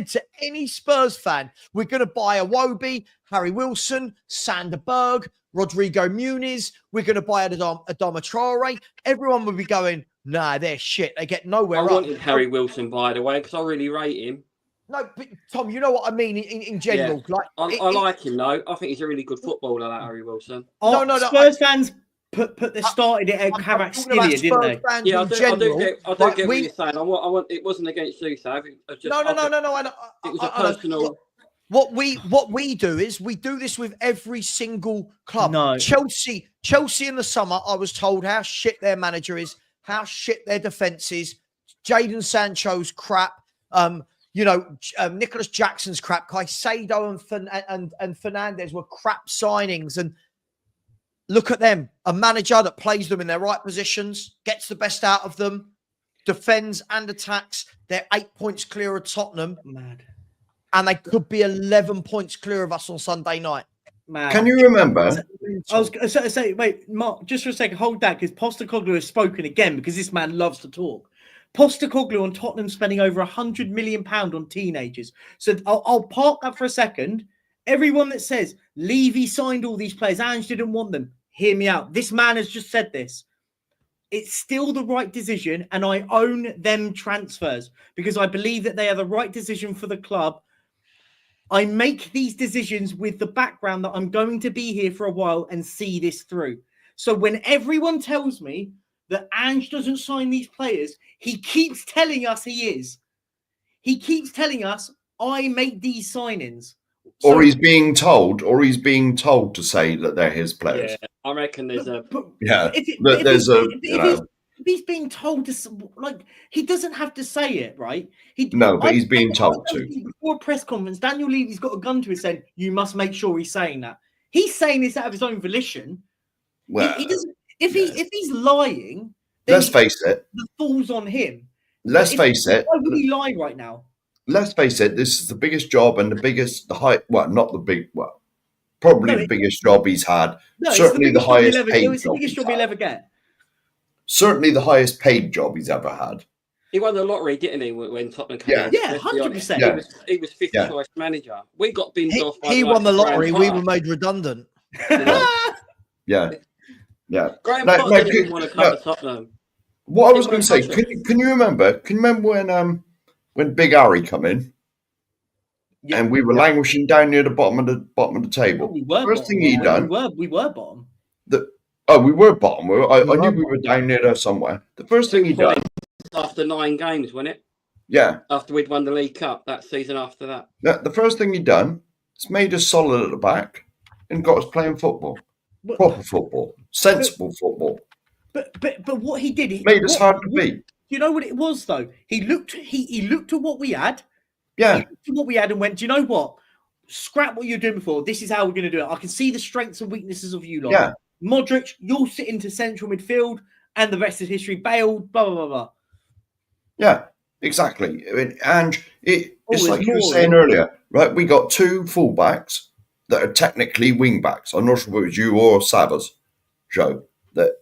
to any Spurs fan, we're going to buy Iwobi, Harry Wilson, Sander Berg, Rodrigo Muniz, we're going to buy Adama Traore, everyone would be going, nah, they're shit. They get nowhere. I wanted Harry Wilson, by the way, because I really rate him. No, but Tom, you know what I mean in general. Yeah. Like, I like him though. I think he's a really good footballer, that Harry Wilson. No. Spurs fans they started it at Kvaratskhelia, didn't they? Yeah, I do get what you're saying. I want. It wasn't against you, Sav. No. It was a personal. What we do is we do this with every single club. No. Chelsea in the summer, I was told how shit their manager is, how shit their defense is. Jadon Sancho's crap. Nicholas Jackson's crap. Caicedo and Fernandez were crap signings. And look at them. A manager that plays them in their right positions, gets the best out of them, defends and attacks. They're 8 points clear of Tottenham. Mad. And they could be 11 points clear of us on Sunday night. Mad. Can you remember? I was going to say, wait, Mark, just for a second, hold that, because Postecoglou has spoken again, because this man loves to talk. Postecoglou on Tottenham spending over £100 million on teenagers. So I'll park that for a second. Everyone that says Levy signed all these players, Ange didn't want them, hear me out. This man has just said this. It's still the right decision, and I own them transfers because I believe that they are the right decision for the club. I make these decisions with the background that I'm going to be here for a while and see this through. So when everyone tells me that Ange doesn't sign these players, he keeps telling us he is. He keeps telling us, I make these signings. Or he's being told to say that they're his players. Yeah, I reckon there's If he's being told to, like, he doesn't have to say it, right? But he's being told to. Before a press conference, Daniel Levy's got a gun to his head. You must make sure he's saying that. He's saying this out of his own volition. Well, he doesn't. If he's lying, let's face it. The fall's on him. Let's face it. Why would he lie right now? Let's face it. This is the biggest job and probably the biggest job he's had. No, certainly the highest paid. It's the biggest job he'll ever get. Certainly the highest paid job he's ever had. He won the lottery, didn't he, when Tottenham came in? Yeah, 100%. He was 50th choice manager. We got binned off. He won the lottery. We were made redundant. Yeah. Graham Potter didn't want to come to Tottenham. What I was going to say, can you remember? Can you remember when Big Harry come in? Yeah, and we were languishing down near the bottom of the table. We were First thing he done. We were bottom. We were bottom. I knew we were down near there somewhere. The first thing he done after 9 games, wasn't it? Yeah. After we'd won the League Cup that season after that. The first thing he done is made us solid at the back and got us playing football. Proper football. Sensible football. But what he did, he made us hard to beat. You know what it was though? He looked at what we had. Yeah. He looked at what we had and went, do you know what? Scrap what you're doing before. This is how we're going to do it. I can see the strengths and weaknesses of you lot. Yeah. Modric, you'll sit into central midfield and the rest is history. Bale, blah, blah, blah, blah. Yeah, exactly. I mean, and it's like you were saying earlier, right? We got 2 fullbacks that are technically wing backs. I'm not sure if it was you or Savas, Joe, that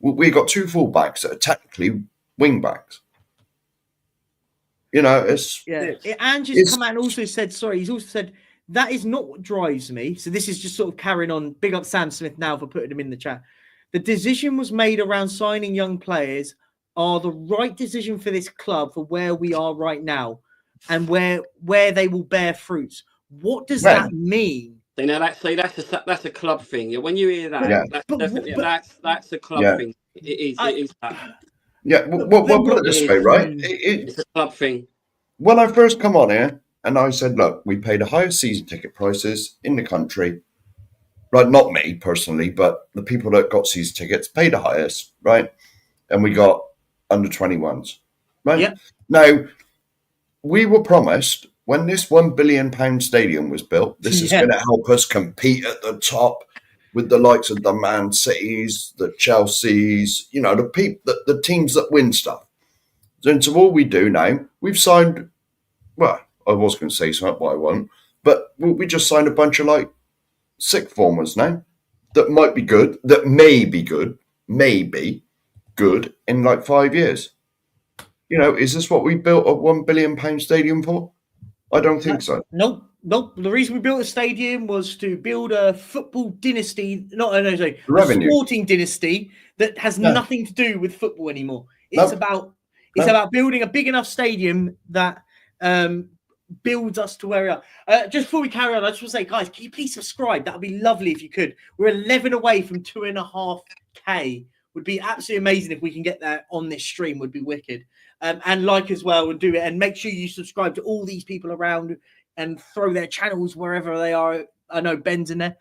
we got 2 fullbacks that are technically wing backs. You know, it's... Yeah, Ange has come out and also said, he's also said, that is not what drives me. So this is just sort of carrying on. Big up Sam Smith now for putting him in the chat. The decision was made around signing young players are the right decision for this club for where we are right now and where they will bear fruits. What does that mean? You know, that's a club thing. When you hear that, that's a club thing. It is that. Yeah, well, put it this way, right? It's a club thing. When I first come on here, and I said, look, we pay the highest season ticket prices in the country. Right, not me personally, but the people that got season tickets pay the highest, right? And we got under 21s, right? Yeah. Now, we were promised when this £1 billion stadium was built, this is going to help us compete at the top with the likes of the Man Cities, the Chelseas, you know, the teams that win stuff. And so all we do now, we've signed, well, I was going to say something, but I won't. But we just signed a bunch of like sixth formers now that might be good, that may be good in like 5 years. You know, is this what we built a £1 billion stadium for? I don't think so. Nope. The reason we built a stadium was to build a football dynasty, a sporting dynasty that has nothing to do with football anymore. It's about building a big enough stadium that builds us to where we are. Just before we carry on, I just want to say, guys, can you please subscribe? That would be lovely if you could. We're 11 away from 2.5K. Would be absolutely amazing if we can get that on this stream. Would be wicked. And like as well, and do it, and make sure you subscribe to all these people around and throw their channels wherever they are. I know Ben's in there.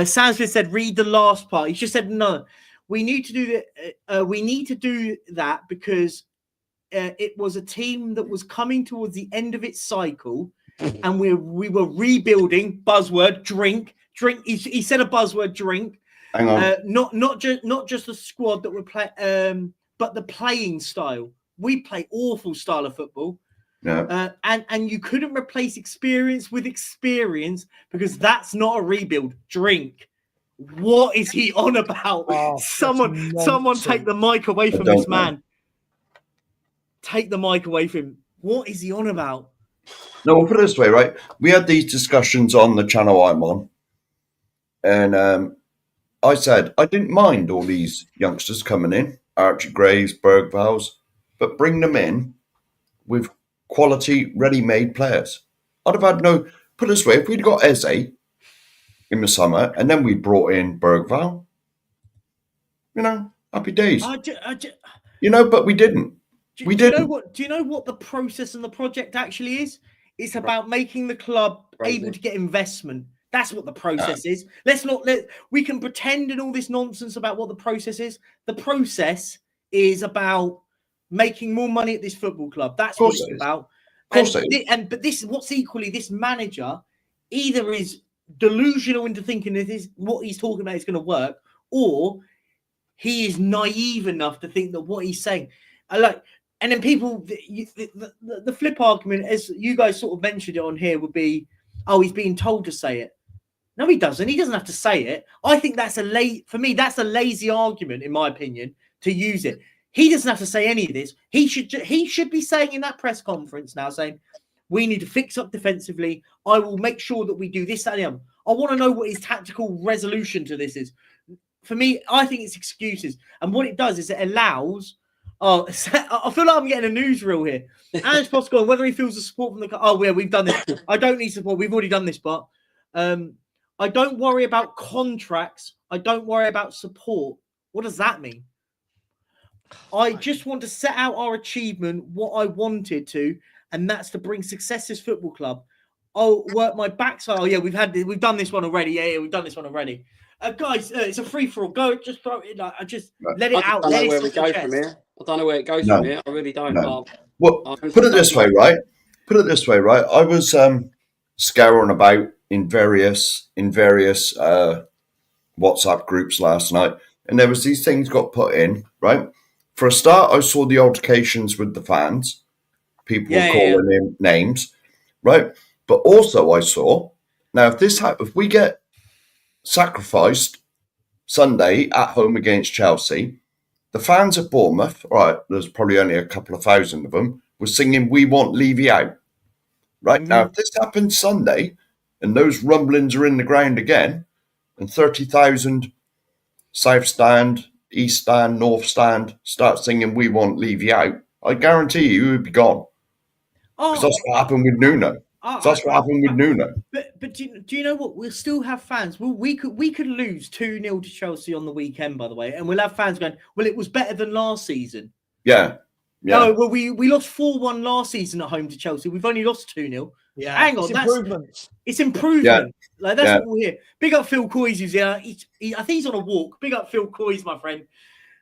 Sansford said, read the last part. He just said, no, we need to do that. We need to do that because it was a team that was coming towards the end of its cycle, and we were rebuilding. Buzzword, drink. He said a buzzword, drink. Hang on. Not just the squad that would play, but the playing style. We play awful style of football. Yeah. And you couldn't replace experience with experience because that's not a rebuild. Drink. What is he on about? Oh, someone take the mic away from this man. Take the mic away from him. What is he on about? No, we'll put it this way, right? We had these discussions on the channel I'm on. And I said, I didn't mind all these youngsters coming in, Archie Graves, Bergvals, but bring them in with quality, ready-made players. I'd have had no... Put it this way, if we'd got Eze in the summer and then we brought in Bergval, happy days. But we didn't. Do you know what the process and the project actually is? It's about making the club able to get investment. That's what the process is. We can pretend and all this nonsense about what the process is. The process is about making more money at this football club. That's what it's about. But this is what's equally, this manager either is delusional into thinking that this what he's talking about is going to work, or he is naive enough to think that what he's saying, and then people, the flip argument, as you guys sort of mentioned it on here, would be, oh, he's being told to say it. No, he doesn't. He doesn't have to say it. I think that's for me, that's a lazy argument, in my opinion, to use it. He doesn't have to say any of this. He should be saying in that press conference now, saying, we need to fix up defensively. I will make sure that we do this, that, and the other. I want to know what his tactical resolution to this is. For me, I think it's excuses. And what it does is it allows... I feel like I'm getting a newsreel here. Ange Postecoglou, whether he feels the support from the... Oh, yeah, we've done this. I don't need support. We've already done this, but I don't worry about contracts. I don't worry about support. What does that mean? I just want to set out our achievement, what I wanted to, and that's to bring success to this football club. I'll work my backside. Oh, yeah, we've done this one already. Yeah, we've done this one already. Guys, it's a free-for-all. Go, just throw it in. Let it out. I don't know where we go from here. I don't know where it goes from here. I really don't. No. Well, put it this way, right? I was scouring about in various WhatsApp groups last night, and there was these things got put in, right? For a start, I saw the altercations with the fans. People were calling him names, right? But also I saw, now if we get sacrificed Sunday at home against Chelsea, the fans at Bournemouth, all right, there's probably only a couple of thousand of them, were singing, "We want Levy out." Right? Now, if this happens Sunday and those rumblings are in the ground again, and 30,000 South Stand, East Stand, North Stand start singing, "We want Levy out," I guarantee you would be gone. Because that's what happened with Nuno. But do you know what? We'll still have fans. We could lose 2-0 to Chelsea on the weekend, by the way, and we'll have fans going, well, it was better than last season. Yeah. No, well, we lost 4-1 last season at home to Chelsea. We've only lost 2-0. Yeah. Hang on, it's improvement. Yeah. That's what we're here. Big up Phil Coyes, who's here. I think he's on a walk. Big up Phil Coyes, my friend.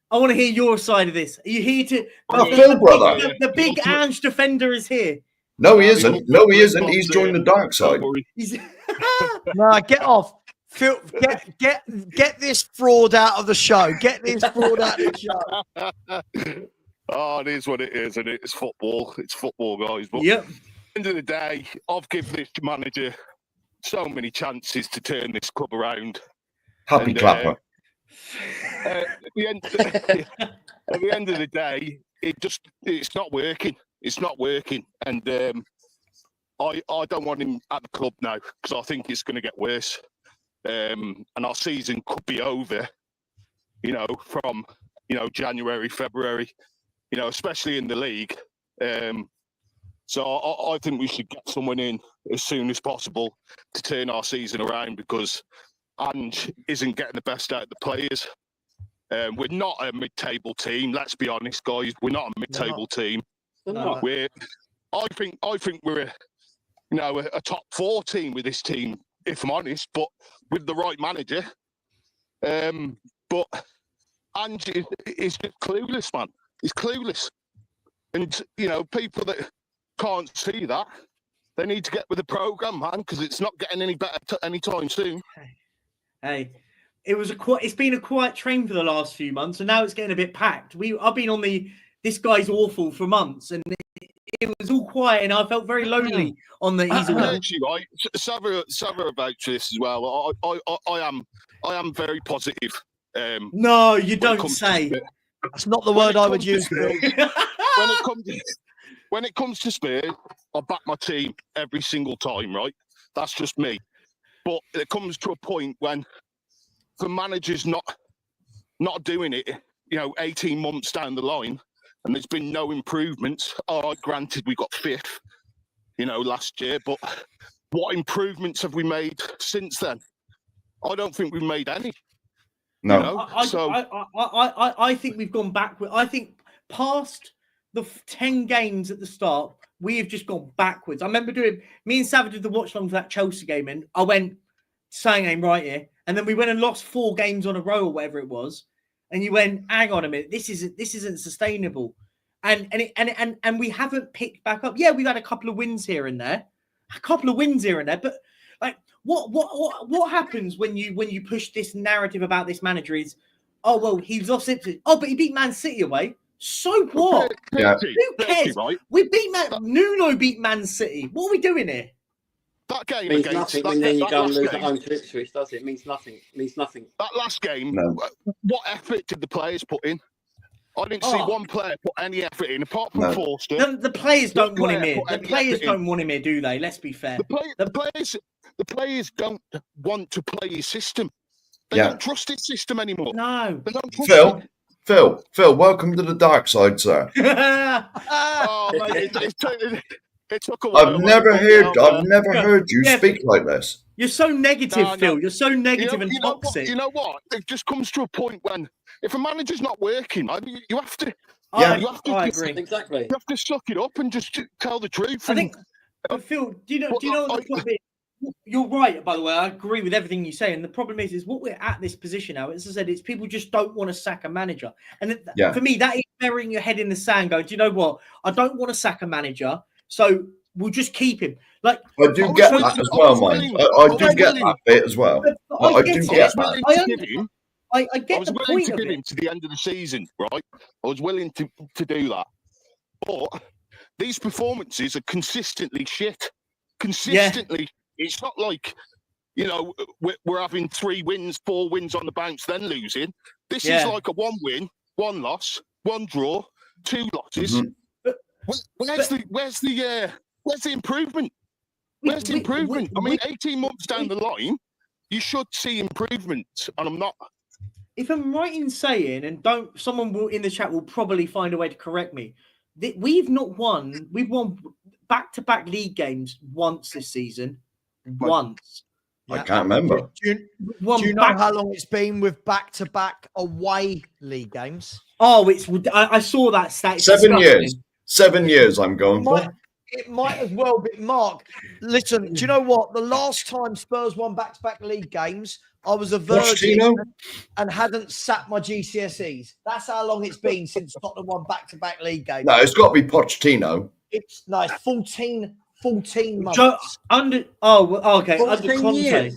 I want to hear your side of this. Are you here to... Phil, brother. The big Ange defender is here. No, he isn't. No, he isn't. He's joined the dark side. No, get off. Phil, get this fraud out of the show. Get this fraud out of the show. Oh, it is what it is, and it's football. It's football, guys. But yep. At the end of the day, I've given this manager so many chances to turn this club around. Happy clapper. At the end of the day, it's not working. It's not working, and I don't want him at the club now because I think it's going to get worse, and our season could be over. From January, February, especially in the league. So I think we should get someone in as soon as possible to turn our season around because Ange isn't getting the best out of the players. We're not a mid-table team. Let's be honest, guys. We're not a mid-table team. No. I think we're a top 4 team with this team, if I'm honest, but with the right manager. But Ange is just clueless, man. He's clueless, and people that can't see that, they need to get with the program, man, because it's not getting any better anytime soon. Hey, it's been a quiet train for the last few months, and now it's getting a bit packed. I've been on this guy's awful for months, and it was all quiet, and I felt very lonely on the easy. Actually, right, Sava about this as well. I am very positive. No, you don't say. That's not the word I would use. When it comes to Spurs, I back my team every single time, right? That's just me. But it comes to a point when the manager's not doing it, 18 months down the line, and there's been no improvements. All right, granted, we got 5th, last year, but what improvements have we made since then? I don't think we've made any. No. I think we've gone backward. I think past the 10 games at the start, we have just gone backwards. I remember me and Savage did the watch long for that Chelsea game, and I went, saying I'm right here. And then we went and lost 4 games on a row or whatever it was. And you went, hang on a minute, this isn't sustainable. And we haven't picked back up. Yeah, we've had a couple of wins here and there. But like what happens when you push this narrative about this manager is, oh well, he's lost Ipswich. Oh, but he beat Man City away. So what? Yeah. Who cares? Right? We beat Nuno beat Man City. What are we doing here? That game means against nothing when then you go and lose at home to Ipswich, does it? It means nothing. It means nothing. That last game, No. What effort did the players put in? I didn't see one player put any effort in, apart from Forster. The players don't want him here. The players don't want him here, do they? Let's be fair. The players don't want to play his system. They don't trust his system anymore. No. They don't trust him. Phil, welcome to the dark side, sir. Oh, mate, it took a while. I've never heard you speak like this. You're so negative, Phil. You're so negative and toxic. You know what? It just comes to a point when if a manager's not working, you have to. Yeah, you have to. I agree. Exactly. You have to suck it up and just tell the truth. I think, Phil, do you know what the problem is? You're right, by the way. I agree with everything you say. And the problem is what we're at this position now. As I said, it's people just don't want to sack a manager. And for me, that is burying your head in the sand. Go, do you know what? I don't want to sack a manager, so we'll just keep him. Like I do get that as well, mate. I do get that bit as well. I do get that. I get the point of it. To the end of the season, right? I was willing to do that. But these performances are consistently shit. Consistently. It's not like, we're having 3 wins, 4 wins on the bounce, then losing. This is like a 1 win, 1 loss, 1 draw, 2 losses. Mm-hmm. Where's the improvement? Where's the improvement? 18 months down the line, you should see improvement, and I'm not. If I'm right in saying, and someone in the chat will probably find a way to correct me, we've won back-to-back league games once this season. Once. I can't remember. Do you know how long it's been with back-to-back away league games? Oh, I saw that stat. 7 years. 7 years I'm going for. It might as well be. Mark, listen, do you know what? The last time Spurs won back-to-back league games, I was a virgin and hadn't sat my GCSEs. That's how long it's been since Tottenham won back-to-back league games. No, it's got to be Pochettino. It's 14 months. Okay. Under Conte.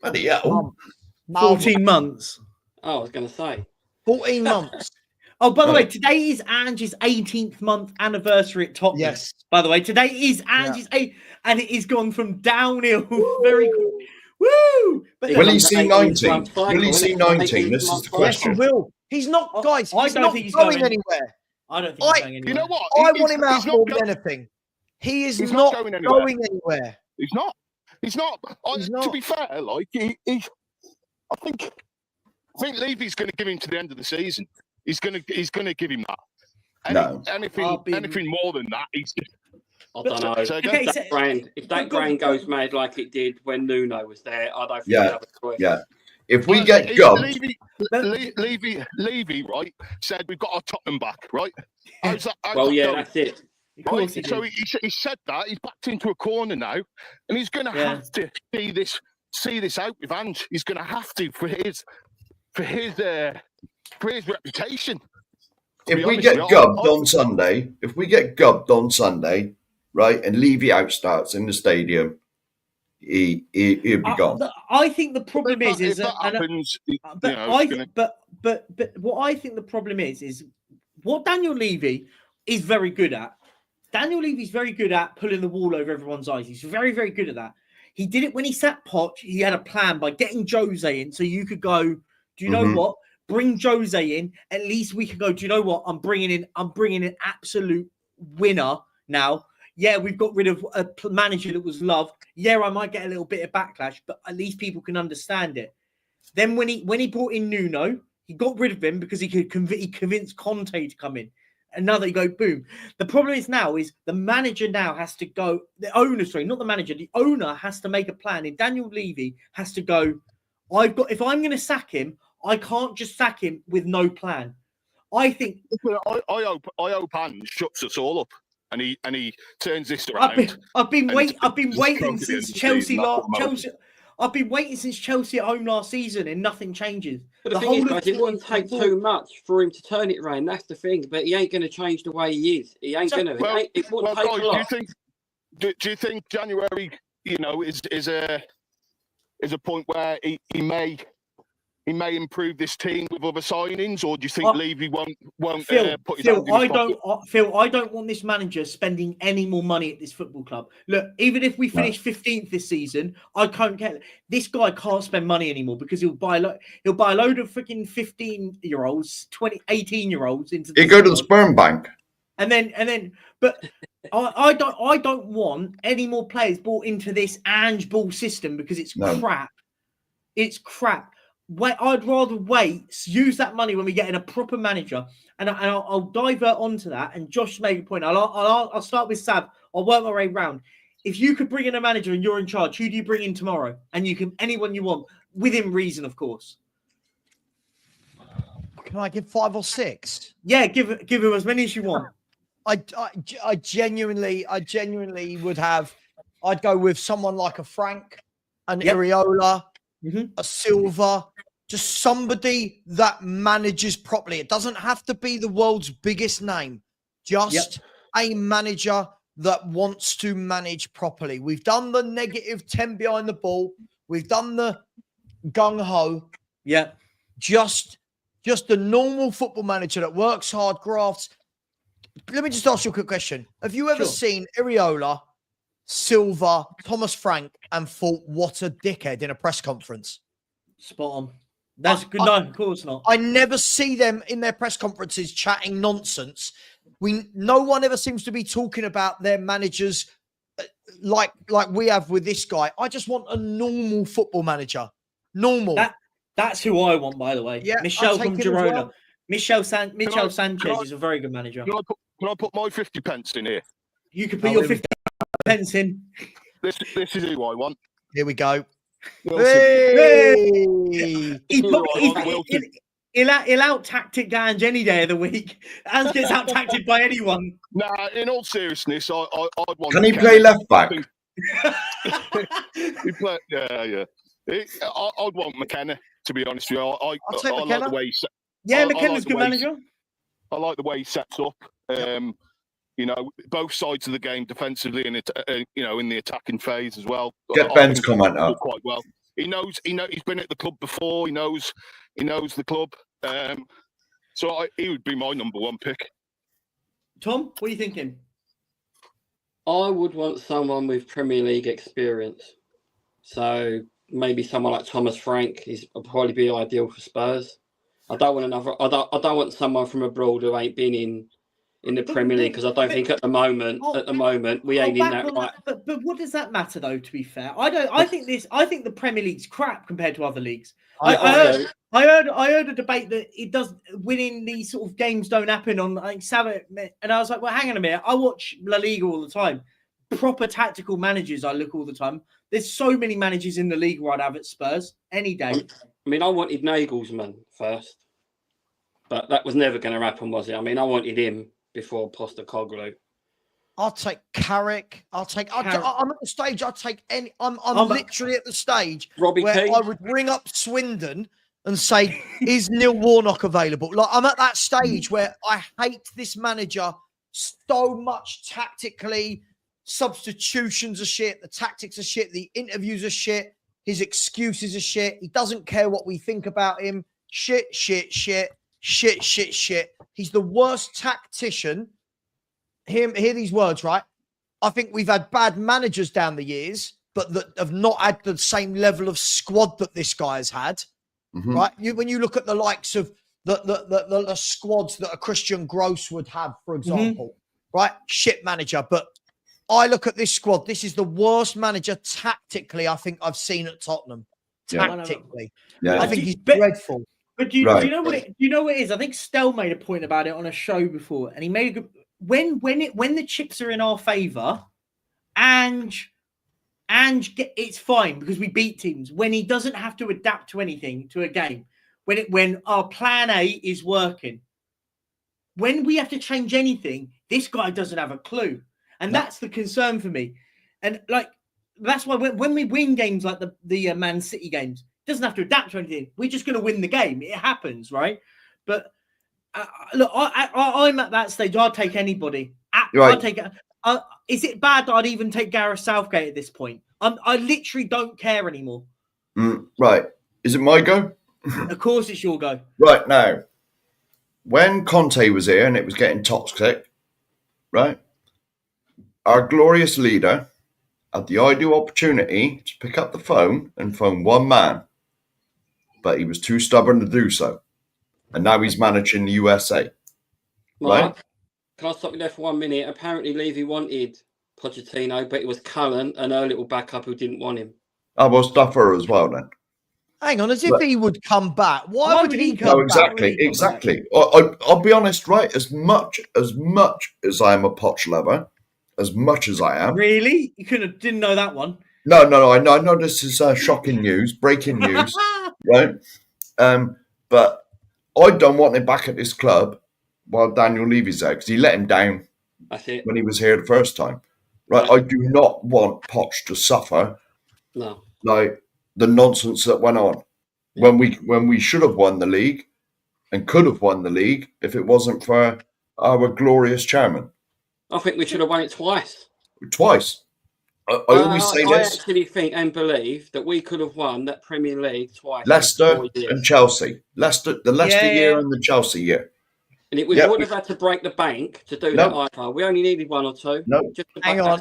Bloody hell. 14 months. Oh, I was going to say. 14 months. Oh, by the way, today is Ange's 18th month anniversary at Tottenham. Yes. By the way, today is Ange's 8th, and it has gone from downhill very quickly. Woo! But will he see 19? Will he see 19? This is the question. Yes, he will. He's not, guys. He's not going anywhere. I don't think he's going anywhere. You know what? I want him out more than anything. He is not going anywhere. He's not. To be fair, like I think Levy's going to give him to the end of the season. He's going to give him that. Anything more than that, he's just. I don't know. If that grain goes mad like it did when Nuno was there, I don't think we have a choice. Yeah. If we get gubbed, Levy, right, said we've got our Tottenham back, right? That's it. Right? So he said that he's backed into a corner now, and he's going to have to see this out with Ange. He's going to have to for his reputation. If we get gubbed on Sunday, right, and Levy outstarts in the stadium, he'll be gone. I think the problem is that happens. But what I think the problem is what Daniel Levy is very good at. Daniel Levy's very good at pulling the wool over everyone's eyes. He's very, very good at that. He did it when he sat Poch. He had a plan by getting Jose in, so you could go, do you know what? Bring Jose in. At least we could go, do you know what? I'm bringing in an absolute winner now. Yeah, we've got rid of a manager that was loved. Yeah, I might get a little bit of backlash, but at least people can understand it. Then when he brought in Nuno, he got rid of him because he convinced Conte to come in. Another, you go, boom. The problem is the manager now has to go, the owner has to make a plan. And Daniel Levy has to go, if I'm going to sack him, I can't just sack him with no plan. I think. I hope Ange shuts us all up and he turns this around. I've been waiting since Chelsea. I've been waiting since Chelsea at home last season, and nothing changes. But the thing is, guys, it wouldn't take too much for him to turn it around. That's the thing. But he ain't going to change the way he is. He ain't going to. It wouldn't take a lot. Do you think January, is a point where he may improve this team with other signings, or do you think Levy won't put his hand in his pocket? Phil, I don't want this manager spending any more money at this football club. Look, even if we finish 15th this season, I can't get this guy can't spend money anymore because he'll buy a load of freaking 15-year-olds, 18-year-olds into. He'll go to the sperm bank. And then, but I don't want any more players brought into this Ange ball system because it's crap. It's crap. I'd rather use that money when we get in a proper manager, and I'll divert onto that. And Josh made a point. I'll start with Sav. I'll work my way round. If you could bring in a manager and you're in charge, who do you bring in tomorrow? And you can anyone you want within reason, of course. Can I give 5 or 6? Yeah, give him as many as you want. I genuinely would have. I'd go with someone like a Frank, an Iriola. A Silva, just somebody that manages properly. It doesn't have to be the world's biggest name, just a manager that wants to manage properly. We've done the negative 10 behind the ball. We've done the gung-ho. Yeah. Just a normal football manager that works hard, grafts. Let me just ask you a quick question. Have you ever seen Iriola, Silva, Thomas Frank, and thought, what a dickhead in a press conference? Spot on. That's good. No, of course not. I never see them in their press conferences chatting nonsense. No one ever seems to be talking about their managers like we have with this guy. I just want a normal football manager. Normal. That's who I want, by the way. Yeah, Michel from Girona. Well. Michel Sanchez is a very good manager. Can I put my 50 pence in here? You can put your 50 pence in. This is who I want. Here we go. Hey! He'll out-tactic Ange any day of the week. Ange gets out-tacted by anyone. Nah, in all seriousness, I'd want... Can he play left back? Yeah. I'd want McKenna, to be honest with you. I like the way McKenna's a good manager. I like the way he sets up. Both sides of the game defensively and in the attacking phase as well. Get Ben's comment out quite well. He knows he's been at the club before. He knows the club. So he would be my number one pick. Tom, what are you thinking? I would want someone with Premier League experience. So maybe someone like Thomas Frank would probably be ideal for Spurs. I don't want someone from abroad who ain't been in in the Premier League, because I don't think at the moment we ain't in that right. But what does that matter though? To be fair, I think the Premier League's crap compared to other leagues. I heard a debate that it does winning these sort of games don't happen on like Sabbath, and I was like, well, hang on a minute. I watch La Liga all the time. Proper tactical managers, I look all the time. There's so many managers in the league where I'd have at Spurs any day. I mean, I wanted Nagelsmann first, but that was never going to happen, was it? I mean, I wanted him before Postecoglou. I'll take Carrick. I'm at the stage. I'll take any. I'm literally at the stage Robbie where Keane. I would ring up Swindon and say, "Is Neil Warnock available?" Like I'm at that stage where I hate this manager so much tactically. Substitutions are shit. The tactics are shit. The interviews are shit. His excuses are shit. He doesn't care what we think about him. Shit. He's the worst tactician. Hear these words, right? I think we've had bad managers down the years, but that have not had the same level of squad that this guy has had. Mhm. Right? When you look at the likes of the squads that a Christian Gross would have, for example, right? Shit manager, but I look at this squad. This is the worst manager tactically I think I've seen at Tottenham. Tactically, I think he's dreadful. But do you know what it is? I think Stell made a point about it on a show before, and he made a good. When the chips are in our favour, Ange, it's fine because we beat teams. When he doesn't have to adapt to anything to a game, when our plan A is working, when we have to change anything, this guy doesn't have a clue. And that's the concern for me. And like that's why when we win games like the Man City games, it doesn't have to adapt to anything. We're just going to win the game. It happens, right? But look, I'm at that stage. I'll take anybody. I'll take it. Is it bad that I'd even take Gareth Southgate at this point? I literally don't care anymore. Right. Is it my go? Of course it's your go. Right, now, when Conte was here and it was getting toxic, right, our glorious leader had the ideal opportunity to pick up the phone and phone one man, but he was too stubborn to do so. And now he's managing the USA. Mark, can I stop you there for 1 minute? Apparently Levy wanted Pochettino, but it was Cullen and her little backup who didn't want him. I was Duffer as well then. Hang on, as if he would come back. Why would he come back? Exactly. I'll be honest, right? As much as I am a Poch lover, as much as I am. Really? You didn't know that one. No. I know this is shocking news, breaking news, right? But I don't want him back at this club while Daniel Levy's there because he let him down when he was here the first time. Right? I do not want Poch to suffer. No. Like the nonsense that went on when we should have won the league and could have won the league if it wasn't for our glorious chairman. I think we should have won it twice. I always say this. I actually think and believe that we could have won that Premier League twice. Leicester and Chelsea. The Leicester year and the Chelsea year. And we wouldn't have had to break the bank to do that either. We only needed one or two. No. Hang on.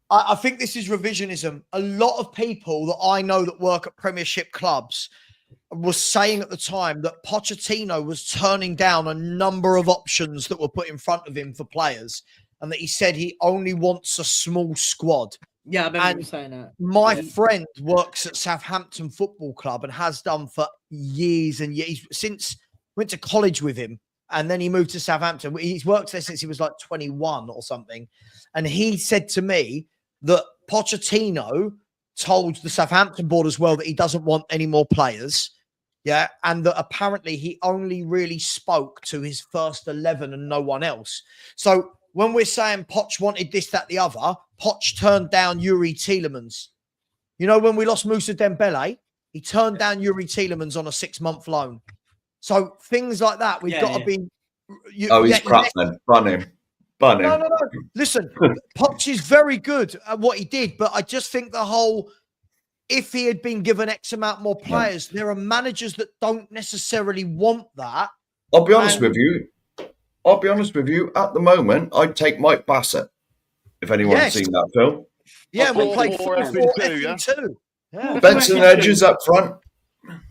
I think this is revisionism. A lot of people that I know that work at Premiership clubs was saying at the time that Pochettino was turning down a number of options that were put in front of him for players, and that he said he only wants a small squad. Yeah, I remember saying that. My friend works at Southampton Football Club and has done for years and years. Since went to college with him, and then he moved to Southampton. He's worked there since he was like 21 or something. And he said to me that Pochettino told the Southampton board as well that he doesn't want any more players. Yeah. And that apparently he only really spoke to his first 11 and no one else. So when we're saying Poch wanted this, that, the other, Poch turned down Yuri Tielemans. You know, when we lost Moussa Dembele, he turned down Yuri Tielemans on a 6-month loan. So things like that, we've got to be. He's crap then. Bun him. No. Listen, Poch is very good at what he did, but I just think if he had been given X amount more players, there are managers that don't necessarily want that. I'll be honest with you. At the moment, I'd take Mike Bassett. If anyone's seen that film. Yeah, we played 4-4-2. Yeah. Benson Edges up front.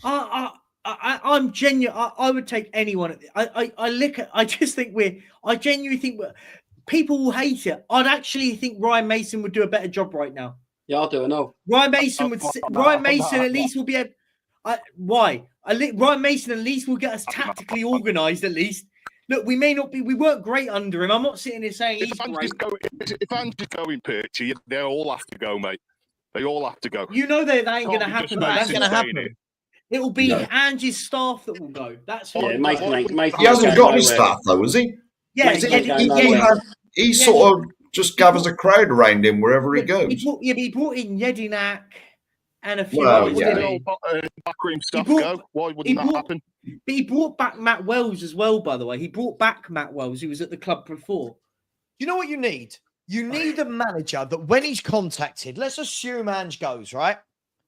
I'm genuine. I would take anyone. I just think I genuinely think people will hate it. I'd actually think Ryan Mason would do a better job right now. Yeah, I'll do it. No, Ryan Mason would. Ryan Mason at least will be a. Why? Ryan Mason at least will get us tactically organised. At least, look, we may not be. We weren't great under him. I'm not sitting here saying he's great. If Ange's going, Perchy, they all have to go, mate. They all have to go. You know that ain't going to happen. That's going to happen. It will be Ange's staff that will go. That's what. Yeah, Mason he hasn't got his staff though, has he? Yeah, he sort of just gathers a crowd around him wherever he goes. He brought in Jedinak and a few others. Backroom stuff go. Why wouldn't that happen? But he brought back Matt Wells as well, by the way. He brought back Matt Wells, who was at the club before. You know what you need? You need a manager that when he's contacted, let's assume Ange goes, right?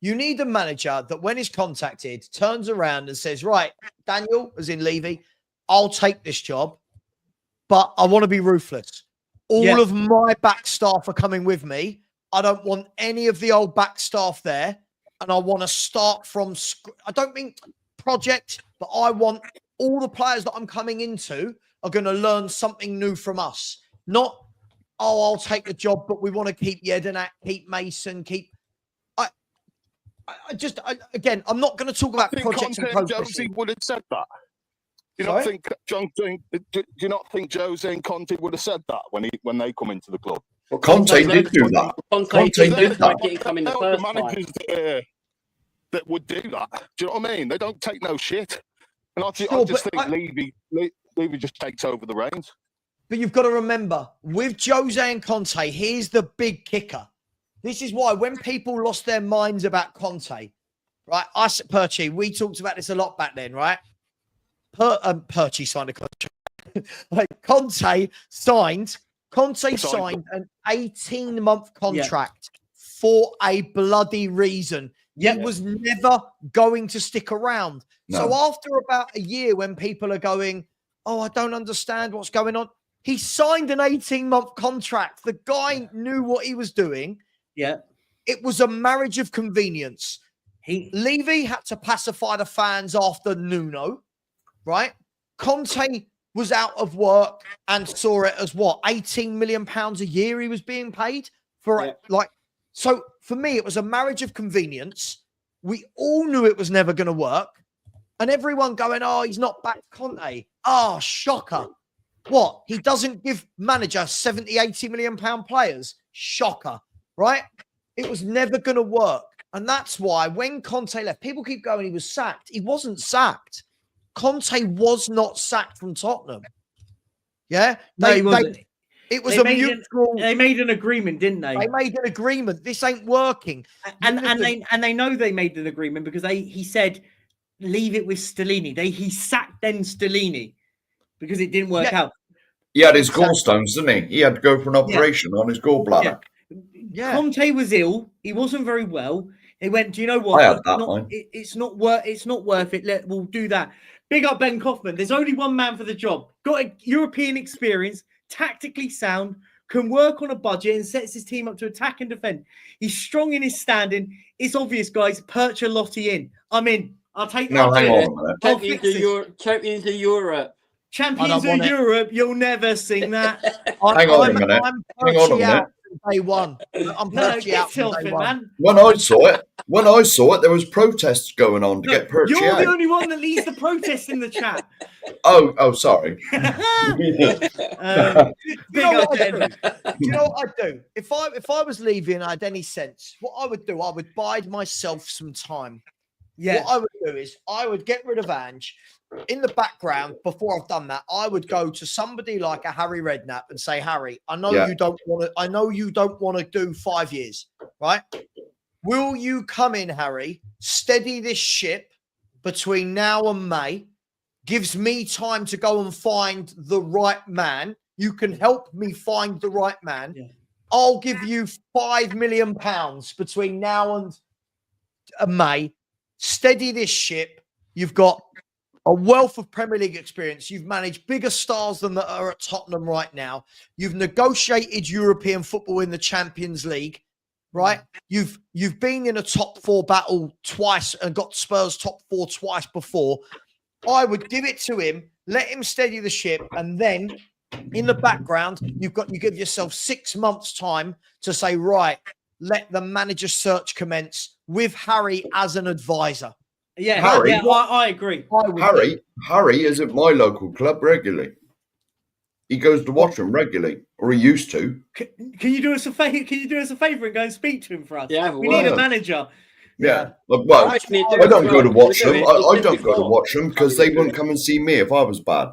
You need a manager that when he's contacted, turns around and says, right, Daniel, as in Levy, I'll take this job, but I want to be ruthless. All of my back staff are coming with me. I don't want any of the old back staff there. And I want to start from, I don't mean project, but I want all the players that I'm coming into are going to learn something new from us. Not, oh, I'll take the job, but we want to keep Jedinak, keep Mason, keep... Again, I'm not going to talk about projects and processes. Josie would have said that. Do you not think Jose and Conte would have said that when they come into the club? Well, Conte did do that. Conte did that. Managers that would do that. Do you know what I mean? They don't take no shit. And I just think Levy just takes over the reins. But you've got to remember, with Jose and Conte, here's the big kicker. This is why when people lost their minds about Conte, right? Us at Perchy, we talked about this a lot back then, right? Perchy signed a contract. Conte signed an 18-month contract for a bloody reason. He was never going to stick around. No. So after about a year when people are going, oh, I don't understand what's going on. He signed an 18-month contract. The guy knew what he was doing. Yeah. It was a marriage of convenience. Levy had to pacify the fans after Nuno, right? Conte was out of work and saw it as what, 18 million pounds a year he was being paid for so for me, it was a marriage of convenience. We all knew it was never going to work. And everyone going, oh, he's not back Conte. Oh, shocker. What? He doesn't give manager 70, 80 million pound players? Shocker. Right? It was never going to work. And that's why when Conte left, people keep going, he was sacked. He wasn't sacked. Conte was not sacked from Tottenham. Yeah? He wasn't. It was mutual. They made an agreement, didn't they? They made an agreement. This ain't working. And they know they made an agreement because he said, leave it with Stellini. He sacked then Stellini because it didn't work out. He had his gallstones, didn't he? He had to go for an operation on his gallbladder. Yeah. Conte was ill. He wasn't very well. They went, do you know what? I had that one. It's not worth it. We'll do that. Big up Ben Kaufman. There's only one man for the job. Got a European experience, tactically sound, can work on a budget and sets his team up to attack and defend. He's strong in his standing. It's obvious, guys. Perch a Lottie in. I'm in. I'll take that. No, hang on a minute. Champions of Europe. Champions of Europe. You'll never sing that. Hang on a minute. Hang on a minute. Day one. I'm Perchy out from day one. Man. When I saw it, there was protests going on to get Perchy out. You're the only one that leads the protest in the chat. Oh, sorry. Do you know what I'd do? If I was leaving and I had any sense, what I would do, I would bide myself some time. Yeah. What I would do is I would get rid of Ange. In the background, before I've done that, I would go to somebody like a Harry Redknapp and say, Harry, I know you don't want to do 5 years, right? Will you come in, Harry, steady this ship between now and May, gives me time to go and find the right man. You can help me find the right man. Yeah. I'll give you £5 million between now and May. Steady this ship. You've got a wealth of Premier League experience. You've managed bigger stars than that are at Tottenham right now. You've negotiated European football in the Champions League. right? You've been in a top 4 battle twice and got Spurs top 4 twice before. I would give it to him, let him steady the ship, and then in the background, you give yourself 6 months' time to say, right, let the manager search commence with Harry as an advisor. Yeah, Harry, I agree. Harry is at my local club regularly. He goes to watch them regularly, or he used to. Can you do us a favor? Can you do us a favor and go and speak to him for us? Yeah, we need a manager. Yeah. Well, I don't go to watch them. I don't go to watch them because they wouldn't come and see me if I was bad.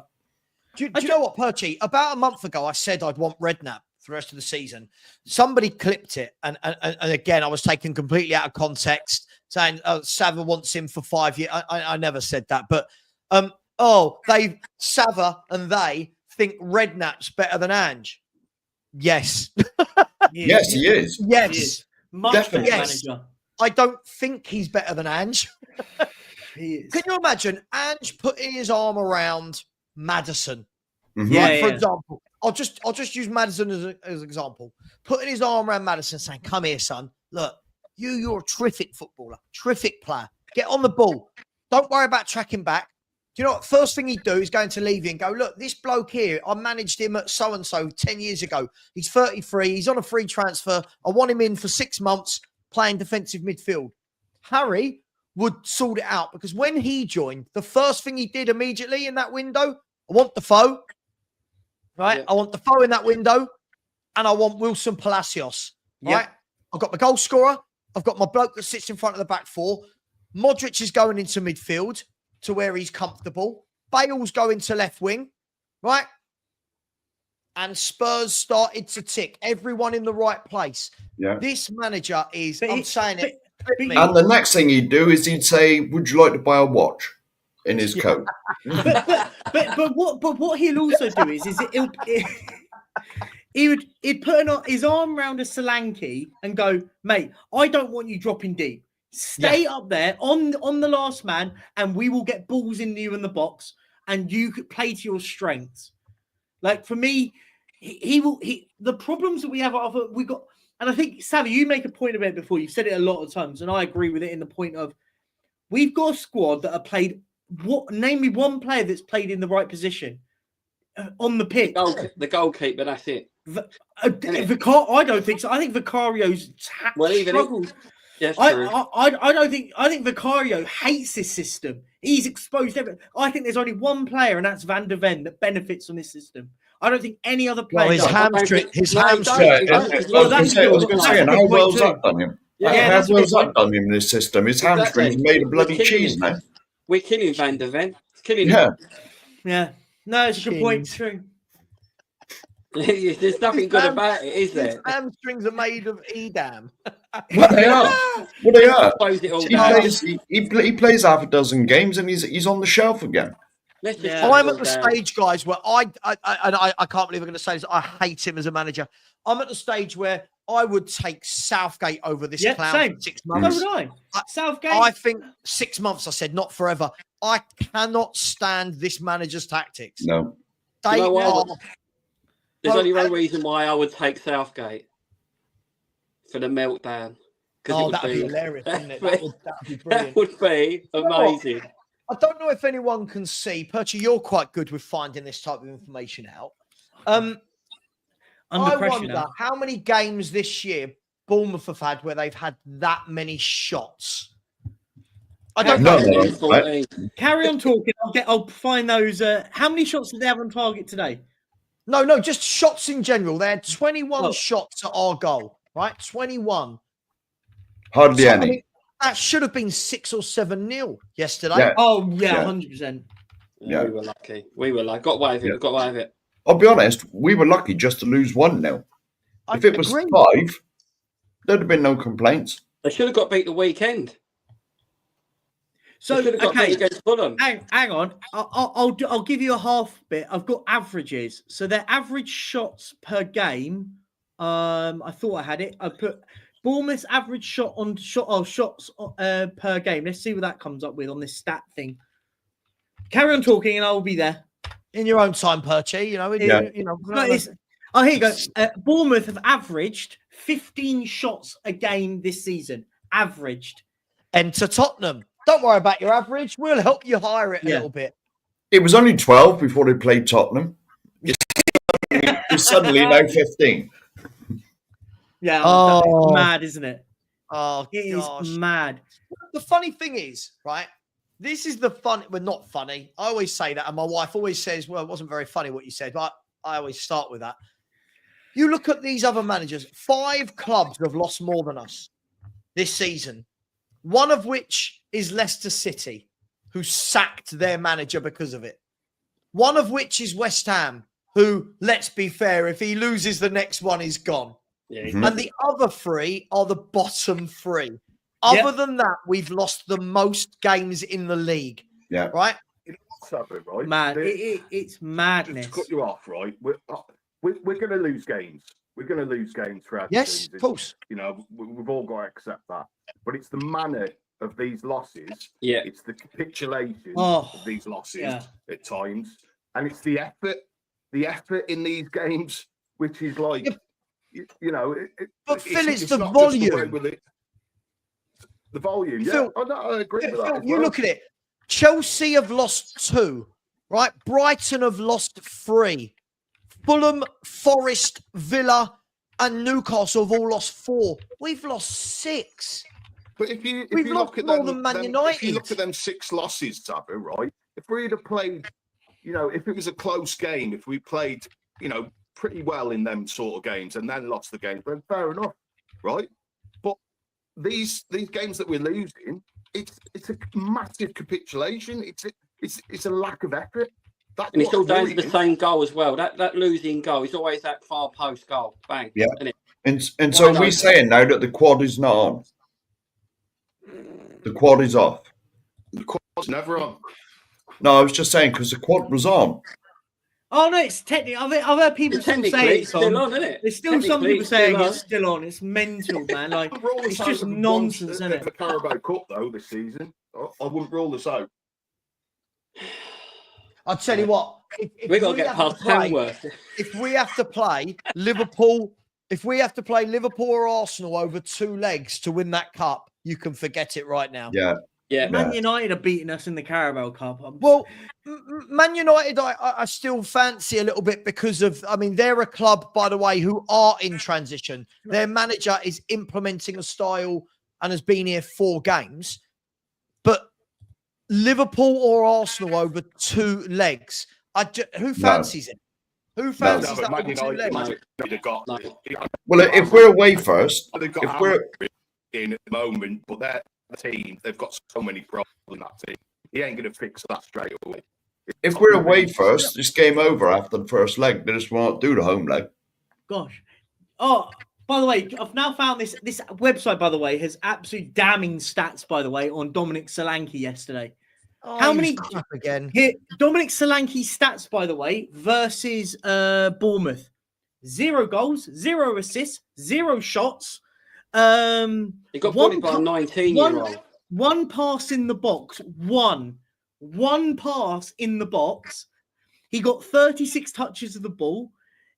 Do you know what, Perchy? About a month ago, I said I'd want Redknapp for the rest of the season. Somebody clipped it, and again, I was taken completely out of context, saying Sava wants him for 5 years. I never said that, but Sava and they think Redknapp's better than Ange. Yes. Yes, he is. Yes. He is. Much Definitely. better Yes. manager. I don't think he's better than Ange. He is. Can you imagine Ange putting his arm around Maddison? Mhm. Yeah, For example, I'll just use Maddison as an example. Putting his arm around Maddison, saying, "Come here, son. Look, you're a terrific footballer, terrific player. Get on the ball. Don't worry about tracking back." Do you know what? First thing he'd do is go into Levy and go, "Look, this bloke here, I managed him at so and so 10 years ago. He's 33. He's on a free transfer. I want him in for 6 months playing defensive midfield." Harry would sort it out because when he joined, the first thing he did immediately in that window, I want the foe. Right? Yeah. I want the foe in that window, and I want Wilson Palacios. Right? Yeah. I've got my goal scorer. I've got my bloke that sits in front of the back 4. Modric is going into midfield to where he's comfortable. Bale's going to left wing. Right? And Spurs started to tick. Everyone in the right place. Yeah. This manager is, But I'm he- saying it. And the next thing he'd do is he'd say, "Would you like to buy a watch?" in his coat. but what he'll also do is he'd put his arm around a Solanke and go, "Mate, I don't want you dropping deep. Stay up there on the last man, and we will get balls in you in the box, and you could play to your strengths." Like for me, the problems that we have and I think Sally, you make a point about it before. You've said it a lot of times, and I agree with it in the point of we've got a squad that have played. Name me one player that's played in the right position on the pitch. The goalkeeper, that's it. I don't think so. I think Vicario's struggled. Yes, I think Vicario hates this system. He's exposed everything. I think there's only one player, and that's Van der Ven, that benefits from this system. I don't think any other player. Well, his hamstring. I was going to say, and how well's that done him? Yeah, how well's that done him in this system? His hamstring's made of bloody cheese now. We're killing Van der Ven. Killing him. Yeah. No, it's a good point. True. There's nothing good about it, is there? His hamstrings are made of Edam. Well, they are. Well, they are. He plays half a dozen games and he's on the shelf again. I'm at the stage, guys, where I can't believe I'm going to say this. I hate him as a manager. I'm at the stage where I would take Southgate over this clown for 6 months. So would I. Southgate. I think 6 months. I said not forever. I cannot stand this manager's tactics. No. They are. There's only one reason why I would take Southgate for the meltdown. Oh, that would be hilarious, wouldn't it? That would be brilliant. That would be amazing. I don't know if anyone can see. Perchy, you're quite good with finding this type of information out. I wonder how many games this year Bournemouth have had where they've had that many shots. I don't know. Carry on talking. I'll find those. How many shots did they have on target today? No, just shots in general. They had 21 shots at our goal, right? 21. Hardly any. I mean, that should have been 6 or 7-0 yesterday. Yeah. Oh, yeah, 100%. Yeah, we were lucky. Got away with it. I'll be honest, we were lucky just to lose 1-0. If it was 5, there'd have been no complaints. They should have got beat the weekend. So, okay, hang on. I'll give you a half bit. I've got averages. So their average shots per game. I thought I had it. I put Bournemouth's average shots per game. Let's see what that comes up with on this stat thing. Carry on talking, and I'll be there in your own time, Perchy. You know. Oh, here you go. Bournemouth have averaged 15 shots a game this season. Averaged. Enter Tottenham. Don't worry about your average. We'll help you hire it a little bit. It was only 12 before they played Tottenham. It's suddenly now 15. Yeah, it's mad, isn't it? Oh, it is mad. The funny thing is, right? This is the fun. Well, not funny. I always say that, and my wife always says, "Well, it wasn't very funny what you said." But I always start with that. You look at these other managers. 5 clubs have lost more than us this season. One of which is Leicester City, who sacked their manager because of it. One of which is West Ham, who, let's be fair, if he loses the next one, he's gone. Yeah. And the other 3 are the bottom 3. Other than that, we've lost the most games in the league. Yeah. Right? Right? Mad. It's madness. Just to cut you off, right? We're going to lose games. We're going to lose games throughout the Yes, season. of course. You know, we've all got to accept that. But it's the manner of these losses. Yeah. It's the capitulation of these losses at times. And it's the effort in these games, which is like, you know. But Phil, it's the not volume. The volume, Phil, I agree with that. You look at it. Chelsea have lost 2, right? Brighton have lost 3. Fulham, Forest, Villa, and Newcastle have all lost 4. We've lost 6. But if you lost look at more them, than Man United. If you look at them 6 losses, Sabu, right? If we'd have played, you know, if it was a close game, if we played, you know, pretty well in them sort of games and then lost the game, then fair enough, right? But these games that we're losing, it's a massive capitulation. It's a lack of effort. And it's all down to the same goal as well. That losing goal is always that far post goal. Bang. Yeah. And so we're saying now that the quad is not on. The quad is off. The quad's never on. No, I was just saying because the quad was on. Oh no, it's technically. I've heard people still say it's still on, isn't it? There's still some people saying it's still on. It's mental, man. Like it's just nonsense, isn't it? The Carabao Cup though this season, I wouldn't rule this out. I'll tell you what. If we got to get past Tamworth. If we have to play Liverpool, or Arsenal over 2 legs to win that cup, you can forget it right now. Yeah. Yeah. Man United are beating us in the Carabao Cup. Well, Man United, I still fancy a little bit because of, I mean, they're a club, by the way, who are in transition. Their manager is implementing a style and has been here 4 games. But Liverpool or Arsenal over 2 legs, who fancies it? Who fancies that over 2 legs? Well, if we're away first, if we're in at the moment, but they're a team, they've got so many problems in that team. He ain't going to fix that straight away. If we're away first, it's game over after the first leg. They just won't do the home leg. Gosh. Oh, by the way, I've now found this website, by the way, has absolute damning stats, by the way, on Dominic Solanke yesterday. Oh, how many again? Here, Dominic Solanke's stats, by the way, versus Bournemouth: 0 goals, 0 assists, 0 shots. He got bullied by a 19-year-old. One pass in the box. One pass in the box. He got 36 touches of the ball.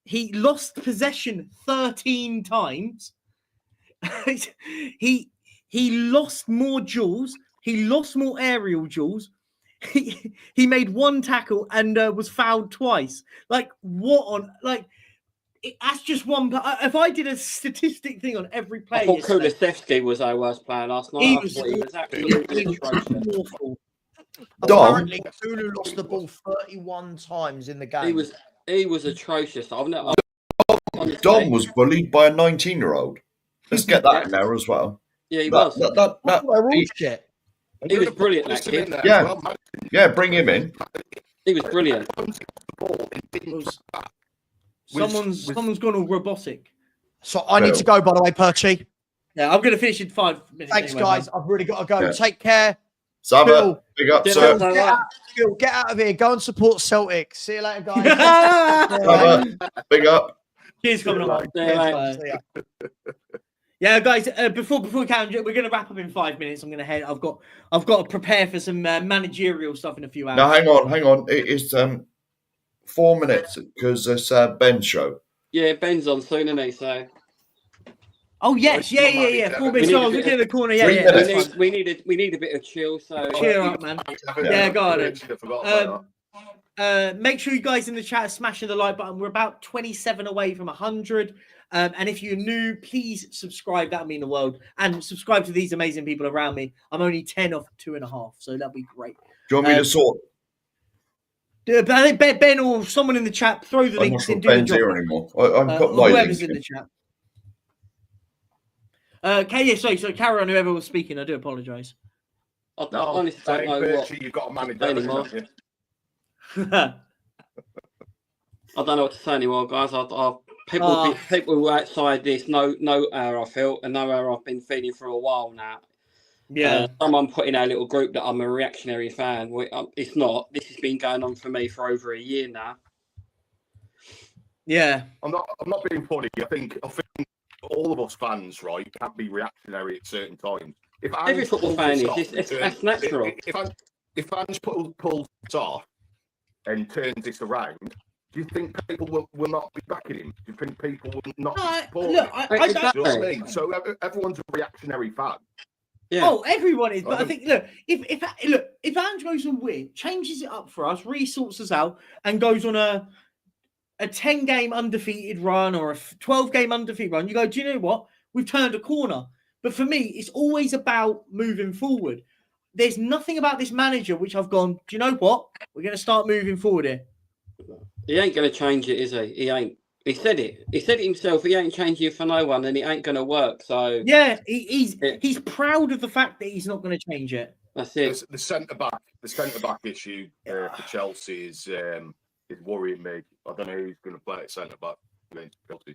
He lost possession 13 times. He lost more duels. He lost more aerial duels. He made 1 tackle and was fouled twice. Like, what on... Like, that's just one... If I did a statistic thing on every player... I thought Kulusevski was our worst player last night. He was absolutely awful. Apparently, Kulu lost the ball 31 times in the game. He was atrocious. Dom was bullied by a 19-year-old. Let's get that in there as well. Yeah, he was. He was brilliant, that kid. Yeah, bring him in. He was brilliant. Someone's gone all robotic. So I need to go, by the way, Perchy. Yeah, I'm going to finish in 5 minutes. Thanks, anyway, guys. man. I've really got to go. Yeah. Take care. Saba, big up, sir. Get out of here. Go and support Celtic. See you later, guys. Saba, big up. Cheers for coming on. Yeah, guys. Before we can, we're going to wrap up in 5 minutes. I'm going to head. I've got to prepare for some managerial stuff in a few hours. Now, hang on. It's 4 minutes because it's Ben's show. Yeah, Ben's on soon, isn't he? So. Oh yes, yeah. 4 minutes. So I was looking in the corner. Yeah, that's fine. We need a bit of chill. So cheer up, man. Yeah, go on. Make sure you guys in the chat are smashing the like button. We're about 27 away from 100. And if you're new, please subscribe. That'll mean the world. And subscribe to these amazing people around me. I'm only 10 off 2.5, so that'll be great. Do you want me to sort? I think Ben or someone in the chat, throw the links in. Ben's here anymore. I've got my whoever's in the chat. Okay, yeah, so carry on, whoever was speaking. I do apologise. Honestly, don't know what you've got a manager anymore. I don't know what to say anymore, guys. People outside this know how I feel and know how I've been feeling for a while now. Yeah. Someone put in our little group that I'm a reactionary fan. It's not. This has been going on for me for over a year now. Yeah. I'm not being funny. I think all of us fans, right, can be reactionary at certain times. If every football fan is, that's natural. If fans pull this off and turns this around, do you think people will not be backing him? Do you think people will not support him? I don't. You know what I mean? So everyone's a reactionary fan. Yeah. Oh, everyone is. But I think, if Ange goes and wins, changes it up for us, resorts us out, and goes on a 10-game undefeated run or a 12-game undefeated run, you go, do you know what? We've turned a corner. But for me, it's always about moving forward. There's nothing about this manager which I've gone, do you know what? We're going to start moving forward here. He ain't going to change it, is he? He ain't. He said it. He said it himself. He ain't changing for no one, and it ain't going to work. So yeah, he's proud of the fact that he's not going to change it. That's it. The centre back issue for Chelsea is worrying me. I don't know who's going to play at centre back against Chelsea.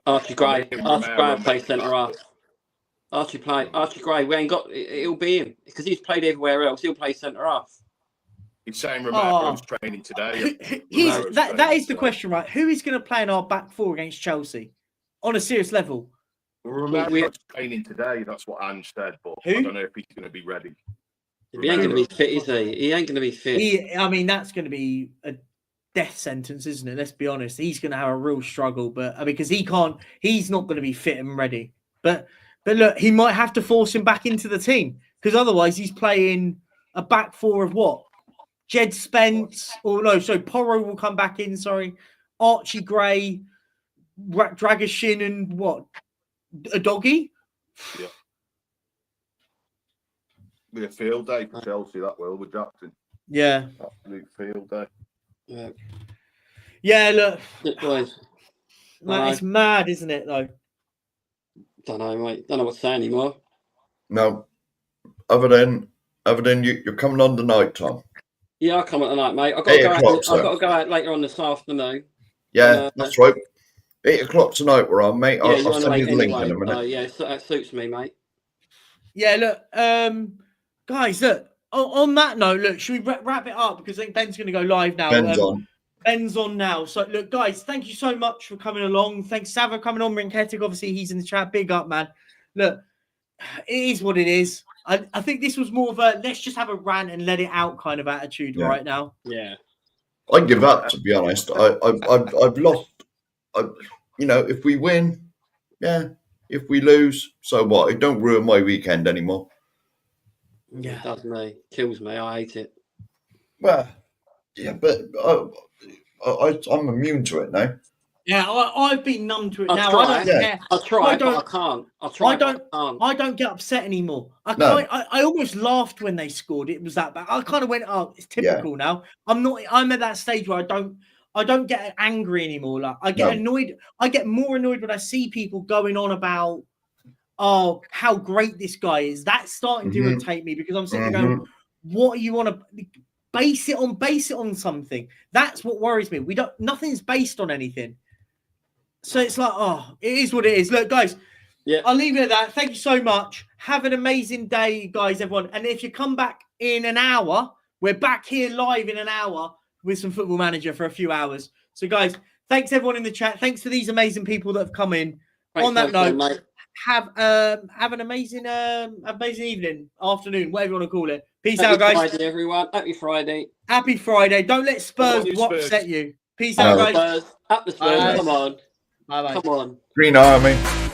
Archie Gray plays centre half. Archie Gray. We ain't got. It'll be him because he's played everywhere else. He'll play centre half. He's saying Romero's training today. That is the question, right? Who is going to play in our back four against Chelsea on a serious level? Romero's training today. That's what Ange said, but I don't know if he's going to be ready. He ain't going to be fit, is he? He ain't going to be fit. I mean, that's going to be a death sentence, isn't it? Let's be honest. He's going to have a real struggle, but because he's not going to be fit and ready. But look, he might have to force him back into the team because otherwise he's playing a back four of what? Jed Spence, Porro will come back in, Archie Gray, Dragashin, and what? A doggy? Yeah. Be a field day for Chelsea, that will, with Jackson. Yeah. Absolute field day. Yeah. Yeah, look. It's mad, isn't it, though? Don't know, mate. Don't know what to say anymore. No. Other than you're coming on tonight, Tom. Yeah, I'll come at the night, mate. I've got to go out later on this afternoon. Yeah, that's right. 8 o'clock tonight we're on, mate. I'll send you the link anyway. in a minute. Yeah, that suits me, mate. Yeah, look, guys, look, on that note, look, should we wrap it up? Because I think Ben's going to go live now. Ben's on now. So, look, guys, thank you so much for coming along. Thanks, Sav, for coming on. Rinketic, obviously, he's in the chat. Big up, man. Look, it is what it is. I think this was more of a let's just have a rant and let it out kind of attitude right now. Yeah. I give up, to be honest. I've lost. If we win, yeah. If we lose, so what? It don't ruin my weekend anymore. Yeah, it does me. Kills me. I hate it. Well, yeah, but I'm immune to it now. Yeah, I've been numb to it now. I don't care. I'll try, but I can't. I don't get upset anymore. I almost laughed when they scored. It was that bad. I kind of went, oh, it's typical now. I'm at that stage where I don't get angry anymore. Like I get annoyed. I get more annoyed when I see people going on about, oh, how great this guy is. That's starting to irritate me because I'm sitting there going, what you want to base it on something. That's what worries me. Nothing's based on anything. So it's like, oh, it is what it is. Look, guys, I'll leave it at that. Thank you so much. Have an amazing day, guys, everyone. And if you come back in an hour, we're back here live in an hour with some Football Manager for a few hours. So, guys, thanks everyone in the chat. Thanks to these amazing people that have come in. On that note, have an amazing evening, afternoon, whatever you want to call it. Peace out, guys. Happy Friday, everyone. Happy Friday. Happy Friday. Don't let Spurs upset you. Peace out, guys. Up the Spurs. Come on. Bye-bye. Come on. Green Army.